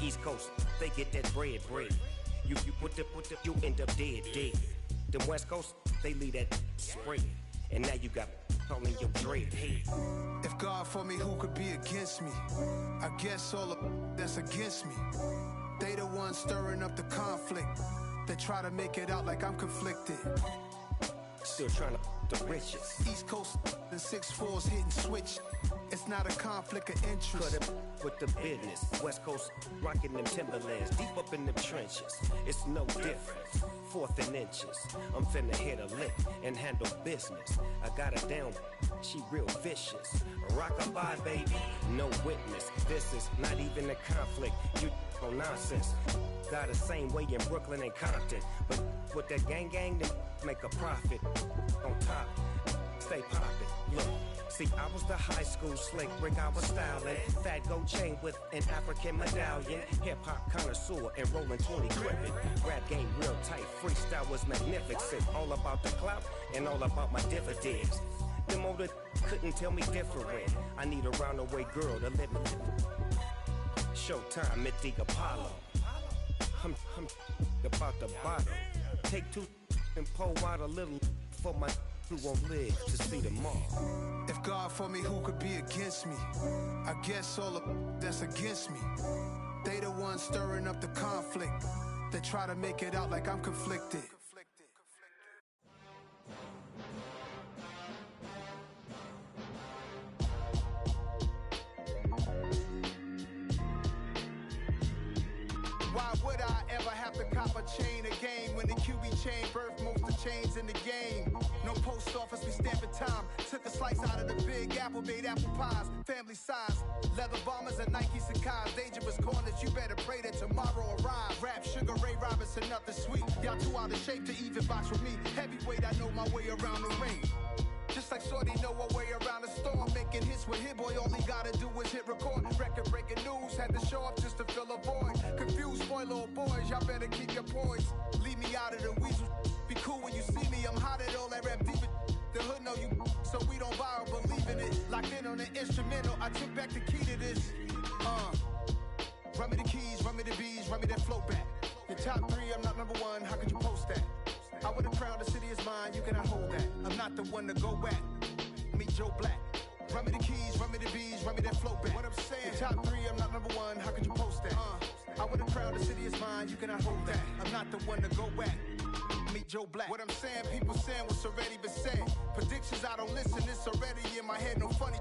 East Coast, they get that bread. You you end up dead. Them West Coast, they leave that spread. And now you got all in your dread head. If God for me, who could be against me? I guess all of that's against me. They the ones stirring up the conflict. They try to make it out like I'm conflicted. Still trying to the riches. East Coast, the 6'4s hitting switch. It's not a conflict of interest. Cut it with the business. West Coast rocking them Timberlands, deep up in them trenches. It's no difference. 4th and inches. I'm finna hit a lick and handle business. I got her down, she real vicious. Rockabye, baby, no witness. This is not even a conflict. You on nonsense. Got the same way in Brooklyn and Compton, but with that gang, they make a profit. On top, stay poppin'. Look. See, I was the high school slick Rick, I was styling. Fat gold chain with an African medallion. Hip-hop connoisseur and rolling 20 gripping. Rap game real tight, freestyle was magnificent. All about the clout and all about my dividends. Them older couldn't tell me different. I need a roundaway girl to live with. Showtime at the Apollo. I'm about the bottom. Take 2 and pull out a little for my who won't live to see tomorrow. If God for me, who could be against me? I guess all of that's against me. They the ones stirring up the conflict. They try to make it out like I'm conflicted. Why would I ever have to cop a chain again when the QB chain birthed most of the chains in the game? No post office, we stamping time. Took a slice out of the Big Apple, made apple pies, family size. Leather bombers and Nike Sacai's. Dangerous corners, you better pray that tomorrow arrives. Rap, Sugar Ray Robinson, nothing sweet. Y'all too out of shape to even box with me. Heavyweight, I know my way around the ring. Just like Shorty know her way around the storm. Making hits with Hit Boy, all he gotta do is hit record. Record breaking news, had to show up just to fill a void. Confused boy, little boys, y'all better keep your poise. Leave me out of the weasel. Be cool when you see me, I'm hot at all that rap deep. The hood know you, so we don't borrow, believe in it. Locked in on the instrumental, I took back the key to this. Run me the keys, run me the bees, run me that flow back. Your top 3, I'm not number 1, how could you post that? I would've crowned the city is mine, you cannot hold that. I'm not the one to go back. Meet Joe Black. Run me the keys, run me the bees, run me that flow back. What I'm saying, your top 3, I'm not number 1, how could you post that? I would've crowned the city is mine, you cannot hold that. I'm not the one to go back. Meet Joe Black. What I'm saying, people saying what's already been said. Predictions, I don't listen, it's already in my head, no funny.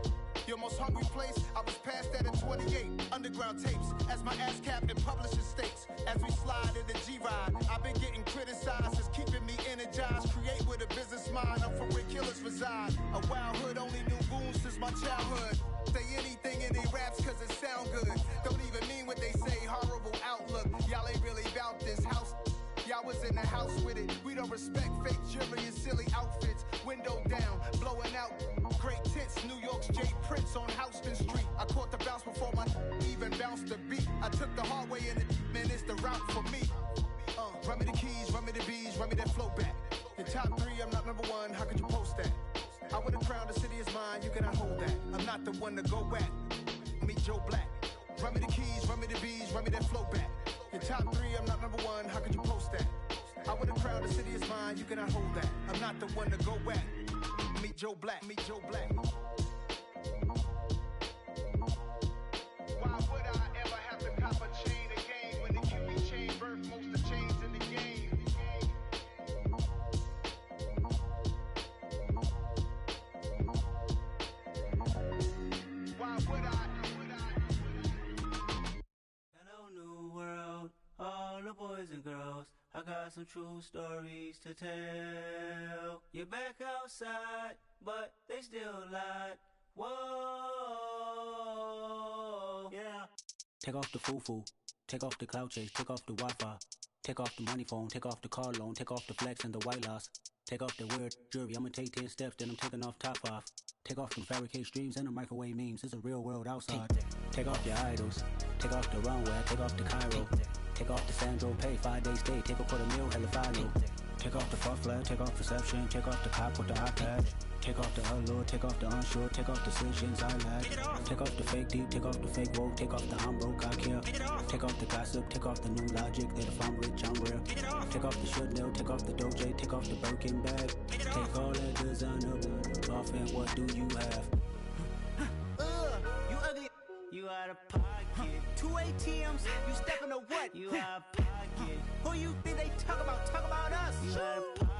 Your most hungry place, I was past that at 28. Underground tapes, as my ass cap in publishing states. As we slide in the G-Ride, I've been getting criticized, it's keeping me energized. Create with a business mind, I'm from where killers reside. A wild hood, only knew goons since my childhood. Say anything in they raps cause it sound good. Don't even mean what they say, horrible outlook. Y'all ain't really about this house. Y'all was in the house with it. We don't respect fake jewelry and silly outfits. Window down, blowing out. Great tits, New York's J. Prince on Houston Street. I caught the bounce before my even bounced the beat. I took the hard way in it, man, it's the route for me. Run me the keys, run me the bees, run me that flow back. Your top 3, I'm not number 1, how could you post that? I would've crowned the city is mine, you cannot hold that. I'm not the one to go back. Meet Joe Black. Run me the keys, run me the bees, run me that flow back. Your top 3, I'm not number 1, how could you post that? I would've crowned the city is mine, you cannot hold that. I'm not the one to go back. Meet Joe Black, meet Joe Black. and girls, I got some true stories to tell. You're back outside, but they still lied. Whoa, yeah. Take off the foo-foo, take off the cloud chase, take off the Wi-Fi, take off the money phone, take off the car loan, take off the flex and the white loss. Take off the weird jewelry, I'ma take 10 steps, then I'm taking off top 5. Take off them fabricated streams and the microwave memes, it's a real world outside. Take off your idols, take off the runway, take off the Cairo. Take off the Sandro pay, 5 days stay, take a $250,000, hella follow. Take off the fuck flag, take off reception, take off the cop with the iPad. Take off the allure, take off the unsure, take off the decisions I lack. Take off the fake deep, take off the fake woke, take off the I'm broke, I care. Take off the gossip, take off the new logic that if I'm rich, I'm real. Take off the Chanel, take off the Doja, take off the Birkin bag. Take all that designer off and what do you have? You ugly, you out of pocket. 2 ATMs, you stepping to what? You out of pocket. Who you think they talk about us? You out of pocket.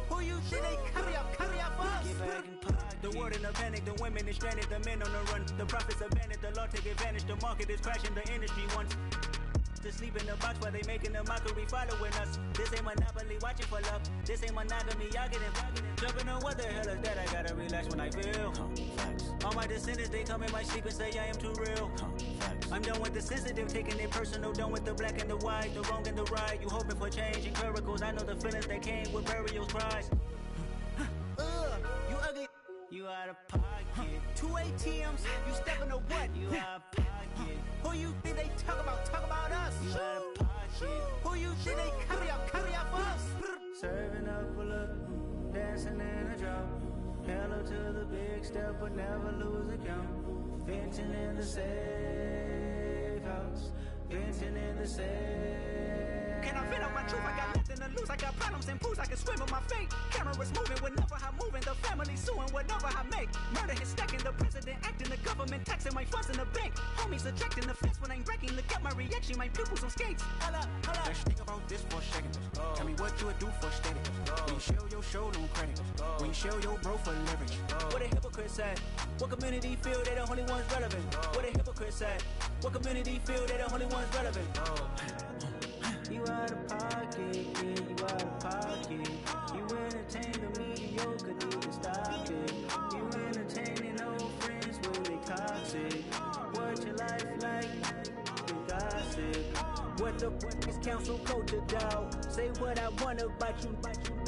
Who you think they carry up us? Get back in pocket. The world in a panic, the women is stranded, the men on the run. The profits abandoned, the law take advantage, the market is crashing, the industry wants to sleep in the box while they making a mockery following us. This ain't Monopoly, watching for love. This ain't monogamy, y'all getting jumping on what the hell is that? I gotta relax when I feel. All my descendants, they come in my sleep and say I am too real. I'm done with the sensitive, taking it personal, done with the black and the white, the wrong and the right. You hoping for change and miracles, I know the feelings that came with burial cries. You ugly, you out of pocket. 2 ATMs, you stepping to what? You out of pocket. Who you think they talk about us? You out of pocket. Who you think they carry up us? Serving up a look, dancing in a drop. Hello to the big step, but never lose a count. Venting in the safe house, venting in the safe. Can I vent out my truth? I got nothing to lose. I got problems and pools. I can swim with my fate. Cameras moving whenever I'm moving. The family suing whatever I make. Murder is stacking. The president acting. The government taxing my funds in the bank. Homies ejecting the fence when I'm breaking. Look at my reaction. My pupils on skates. Holla, holla. Let's think about this for a second. Tell me what you would do for static. When you show your show, no credit. When you show your bro for leverage. What a hypocrite said. What community feel they the only ones relevant? What a hypocrite said. What community feel they the only ones relevant? You out of pocket, yeah, you out of pocket. You entertain the mediocre, need to stop it. You entertaining old friends when they toxic. What your life like? You gossip. What the is council culture, dog? Say what I want about you,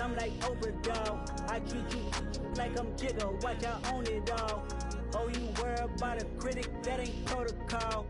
I'm like overdog. I treat you like I'm Jigga, watch I own it all. Oh, you worry about a critic, that ain't protocol.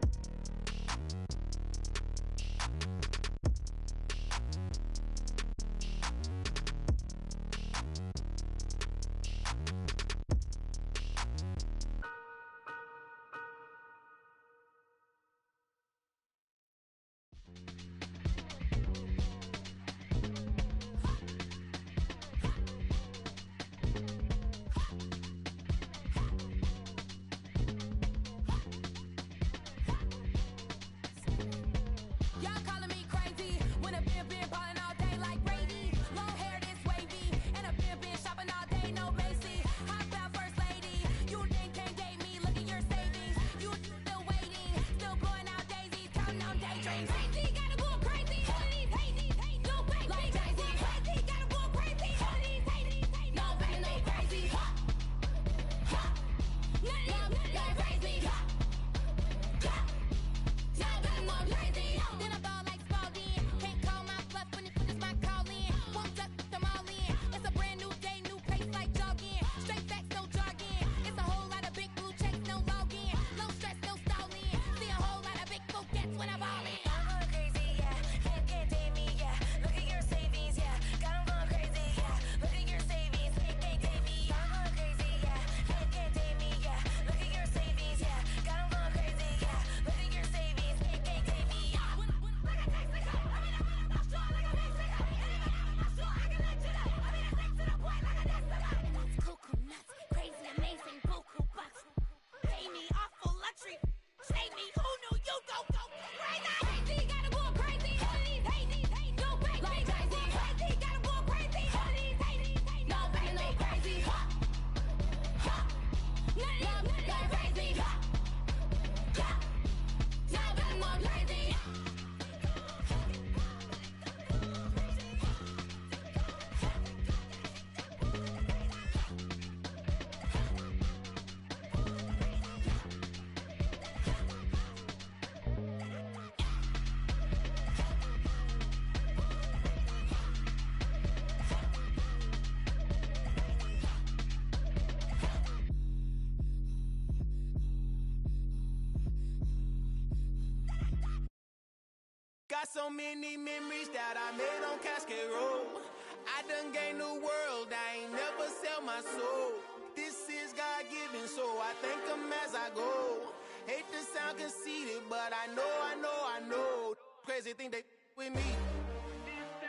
Got so many memories that I made on Cascade Road. I done gained the world, I ain't never sell my soul. This is God-given, so I thank him as I go. Hate to sound conceited, but I know. Crazy thing they with me.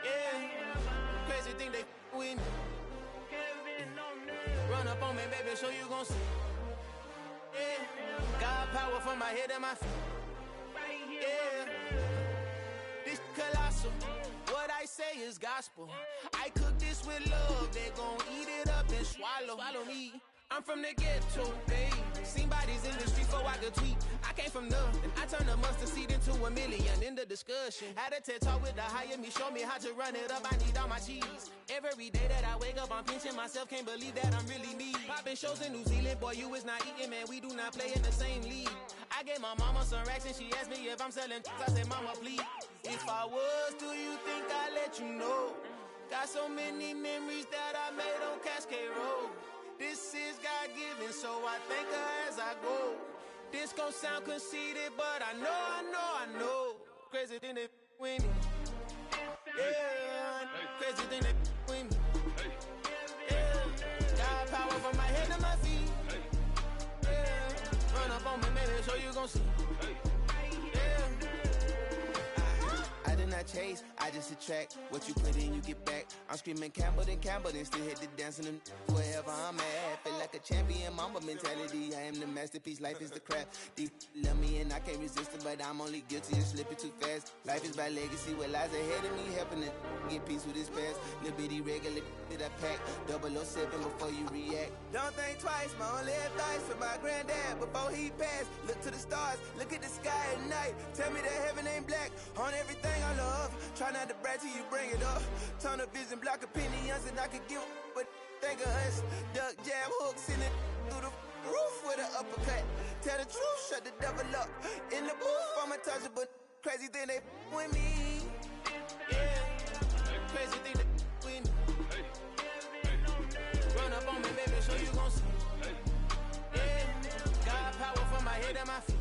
Yeah, crazy thing they with me. Run up on me, baby, so you gon' see. Yeah, got power from my head and my feet. Yeah, this colossal. What I say is gospel. I cook this with love. They gon' eat it up and swallow me. I'm from the ghetto, babe. Seen bodies in the streets so I could tweet. I came from nothing. I turned a mustard seed into a million in the discussion. Had a TED talk with the higher me, show me how to run it up. I need all my cheese. Every day that I wake up, I'm pinching myself. Can't believe that I'm really me. Popping shows in New Zealand, boy, you is not eating, man. We do not play in the same league. I gave my mama some racks and she asked me if I'm selling. I said, mama, please. If I was, do you think I'd let you know? Got so many memories that I made on Cascade Road. This is God-given, so I thank her as I go. This gon' sound conceited, but I know. Crazy thing they with me. Yeah, crazy thing they with me. Yeah, got power from my head to my feet. Yeah, run up on me, baby, so you gon' see. Yeah. I did not chase, I just attract. What you put in, you get back. I'm screaming Campbell, then still hit the dancing and wherever I'm at. Feel like a champion, mamba mentality. I am the masterpiece, life is the crap. Deep love me and I can't resist it, but I'm only guilty of slipping too fast. Life is by legacy, what lies ahead of me, helping to get peace with this past. Little bitty regular that I pack, 007 before you react. Don't think twice, my only advice for my granddad before he passed. Look to the stars, look at the sky at night. Tell me that heaven ain't black on everything I love. Try not to brag till you bring it up. Tunnel vision, block opinions, and I could give but think of us. Duck jab hooks in it through the roof with an uppercut. Tell the truth, shut the devil up. In the booth, I'm untouchable. Crazy thing they with me. Yeah, crazy thing they with me. Run up on me, baby, so you gon' see. Yeah, got power from my head and my feet.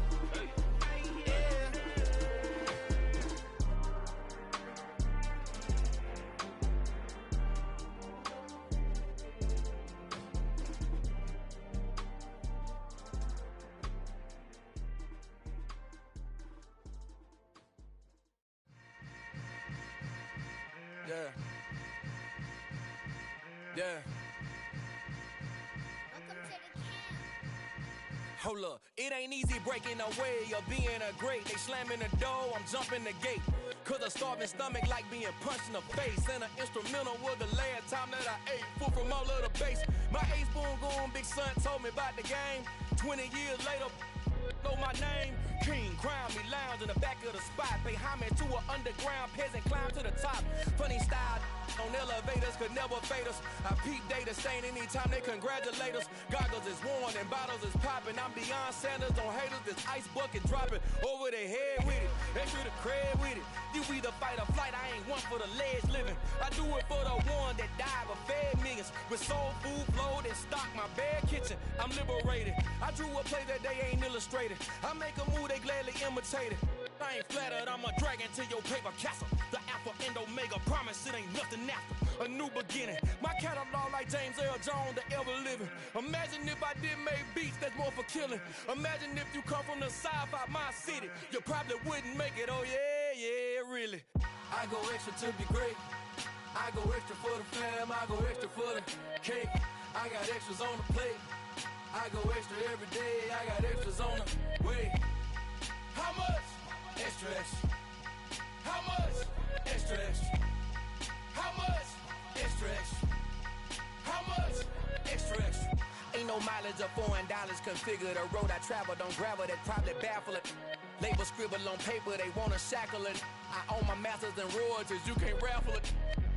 Yeah. Hold up, it ain't easy breaking away or being a great. They slamming the door, I'm jumping the gate. Cause a starving stomach like being punched in the face. And an instrumental was the last time that I ate food from all of the bass. My ace boom goon big son told me about the game. 20 years later, know my name. King, crown me, lounge in the back of the spot. Pay homage to an underground peasant, climb to the top. Funny style on elevators could never fade us. I peep data stain anytime they congratulate us. Goggles is worn and bottles is popping. I'm beyond Sanders on haters. This ice bucket dropping over their head with it. Extra the cred with it. You either fight or flight. I ain't one for the ledge living. I do it for the one that died but fed millions. With soul food flowed and stocked my bare kitchen. I'm liberated. I drew a play that they ain't illustrated. I make a move they gladly imitated. I ain't flattered, I'm a dragon to your paper castle. The Alpha and Omega, promise it ain't nothing after. A new beginning. My catalog like James Earl Jones, the ever living. Imagine if I did make beats that's more for killing. Imagine if you come from the sci-fi my city. You probably wouldn't make it, oh yeah, really. I go extra to be great. I go extra for the fam, I go extra for the cake. I got extras on the plate. I go extra every day, I got extras on the way. How much? Extra, extra. How much? Extra, extra. How much? Extra, extra. How much? Extra, extra. Ain't no mileage of $4 configure the road I travel. Don't gravel that probably baffle it. Label scribble on paper, they wanna shackle it. I own my masters and royalties, you can't raffle it.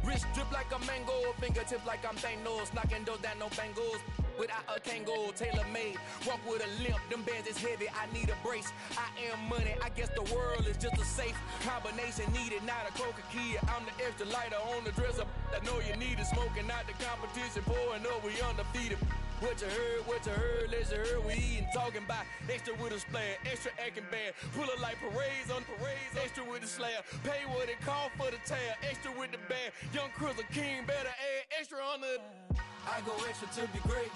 Wrist drip like a mango, fingertips like I'm Thanos. Knocking those down, no bangles. Without a Kango, tailor-made. Walk with a limp, them bands is heavy, I need a brace. I am money, I guess the world is just a safe combination needed, not a coca-key. I'm the extra lighter on the dresser. I know you need it, smoking out the competition, pouring up, we undefeated. What you heard, let's heard. We eatin', talking about extra with a splash, extra acting bad. Pull it like parades on parades, extra with the slab. Pay what it call for the tab, extra with the bag. Young Crizzle King, better add extra on the. I go extra to be great.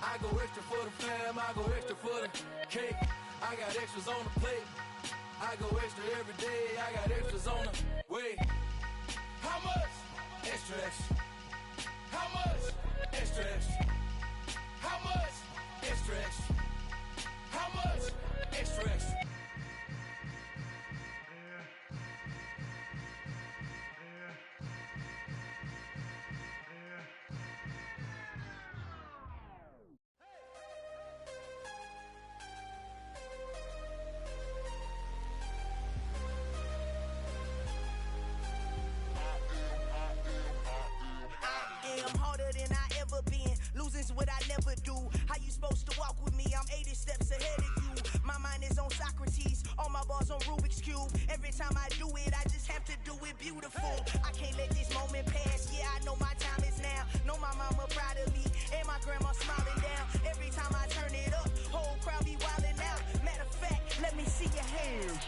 I go extra for the fam, I go extra for the cake. I got extras on the plate. I go extra every day, I got extras on the way. How much? Extra, extra. How much? Extra, extra. How much? Extra, extra. How much? Extra, extra. What I never do. How you supposed to walk with me? I'm 80 steps ahead of you. My mind is on Socrates, all my bars on Rubik's Cube. Every time I do it, I just have to do it beautiful. I can't let this moment pass. Yeah, I know my time is now. Know my mama proud of me, and my grandma smiling down. Every time I turn it up, whole crowd be wildin' out. Matter of fact, let me see your hands.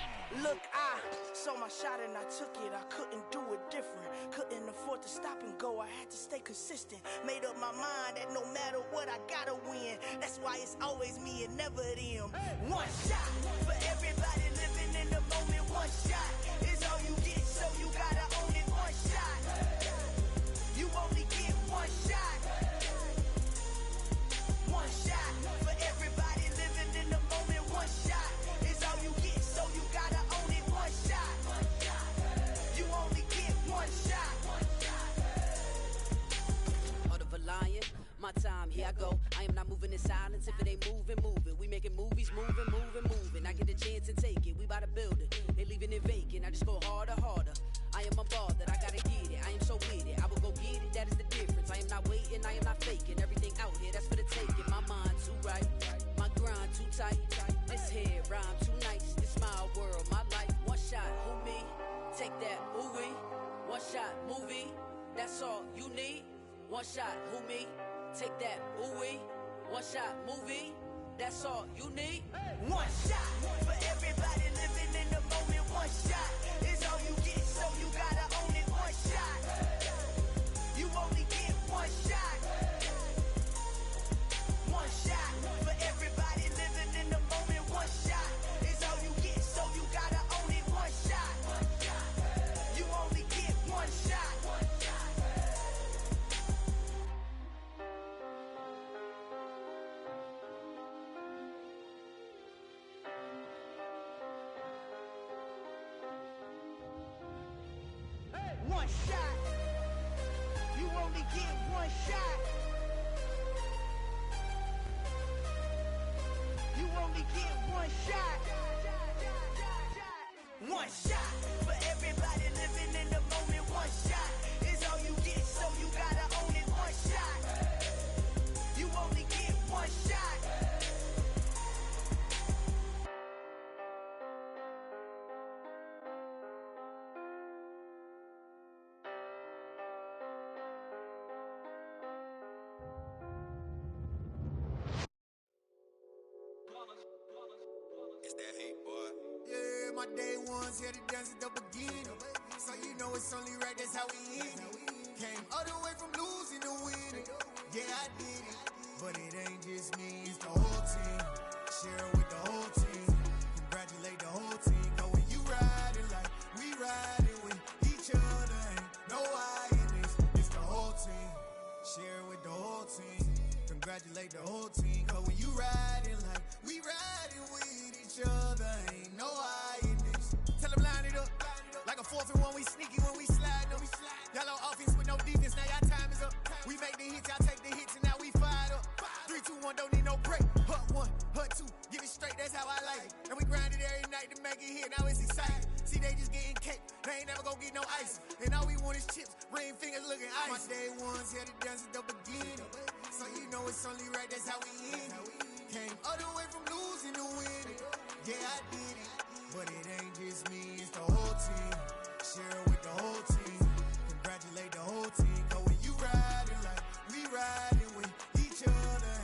Look, I saw my shot and I took it. I couldn't do it different. Couldn't afford to stop and go. I had to stay consistent. Made up my mind that no matter what, I gotta win. That's why it's always me and never them. One shot for everybody living in the moment. One shot is all you get, so you gotta own it. One shot. You only get one shot. One shot for everybody living in the moment. One shot is all you get, so you gotta own it. One shot. You only get one shot. Heart of a lion, my time, here I go. I am not moving in silence. If it ain't moving, moving. We making movies, moving. I get a chance and take it. We bout to build it. They leaving it vacant. I just go harder. I am a ball that I gotta get it. I am so with it. I will go get it. That is the difference. I am not waiting. I am not faking. Everything out here, that's for the taking. My mind too right. My grind too tight. This head rhyme too nice. This my world, my life. One shot, who me? Take that, ooh wee. One shot, movie. That's all you need. One shot, who me? Take that, ooh wee. One shot, movie. That's all you need. One shot for everybody living in the moment. One shot is all you get, so you gotta own it. One shot. You only get one shot. One shot for everybody living in the moment. One shot is all you get, so you gotta own it. One shot. You only get one shot. One shot. You only get one shot. You only get one shot. One shot for everybody living in the moment. One shot is all you get, so you gotta own it. One shot. You only get one shot. It's that hate, boy. Yeah, my day ones here to dance at the beginning. So you know it's only right, that's how we end it. Came all the way from losing to winning. Yeah, I did it. But it ain't just me, it's the whole team. Share it with the whole team. Congratulate the whole team. Cause when you riding like we riding with each other, ain't no I in this. It's the whole team. Share it with the whole team. Congratulate the whole team. Cause when you riding like we riding with each other, ain't no I in this. Tell them line it up. Like a 4th and 1, we sneaky when we slide them. Y'all on offense with no defense, now y'all time is up. We make the hits, y'all take the hits, and now we fired up. 3, 2, 1, don't need no break. Hut 1, hut 2, get it straight, that's how I like it. And we grind it every night to make it hit, now it's exciting. See, they just getting cake, they ain't never gonna get no ice. And all we want is chips, ring fingers looking ice. My day ones here to dance at the beginning. So you know it's only right, that's how we end it. Came all the way from losing to winning. Yeah, I did it. But it ain't just me, it's the whole team. Share it with the whole team. Congratulate the whole team. Cause when you riding like we riding with each other,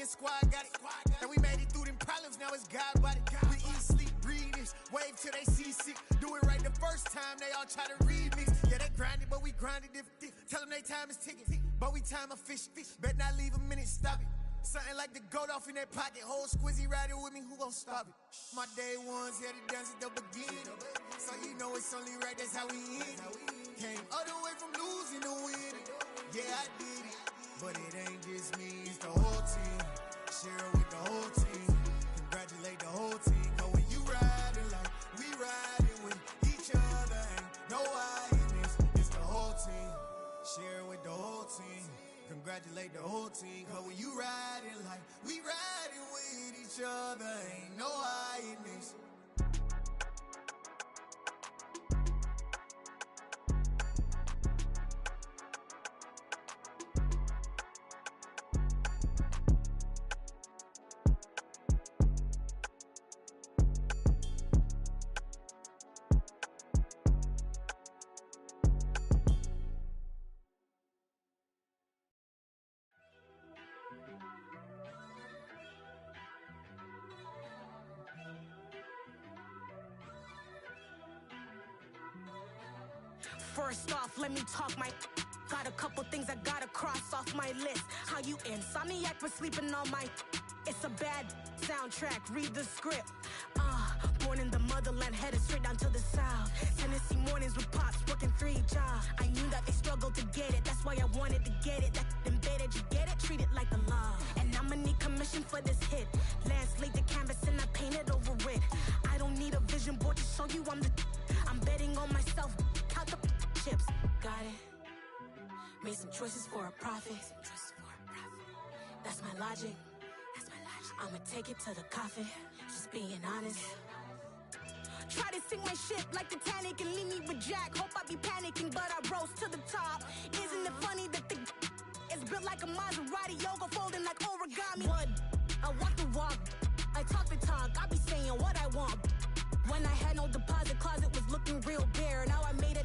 the squad got it. And we made it through them problems, now it's God body. We eat, sleep, breathe this, wave till they seasick. Do it right the first time, they all try to remix. Yeah, they grinded, but we grinded different. Tell them they time is ticking, but we time a fish. Bet not leave a minute, stop it. Something like the goat off in that pocket. Whole squizzy riding with me, who gon' stop it? My day ones had it dance at the beginning. So you know it's only right, that's how we end. Came all the way from losing to winning. Yeah, I did it, but it ain't just me, it's the whole team. Share it with the whole team. Congratulate the whole team. Cause when you riding like we riding with each other, ain't no hiding, it's the whole team. Share it with the whole team. Congratulate the whole team. Cause when you riding like we riding with each other, ain't no hiding this. First off, let me talk my. Got a couple things I gotta cross off my list. How you insomniac for sleeping on my. It's a bad soundtrack, read the script. Born in the motherland, headed straight down to the south. Tennessee mornings with pops, working 3 jobs. I knew that they struggled to get it, that's why I wanted to get it. That embedded, you get it, treat it like a law. And I'ma need commission for this hit. Lance laid the canvas and I painted over it. I don't need a vision board to show you I'm the. I'm betting on myself, count the chips. Got it. Made some choices for a profit. That's my logic. I'ma take it to the coffin. Just being honest. Try to sink my ship like Titanic and leave me with Jack. Hope I be panicking, but I rose to the top. Isn't it funny that the is built like a Maserati, yoga folding like origami? What? I walk the walk, I talk the talk. I be saying what I want. When I had no deposit, closet was looking real bare. Now I made a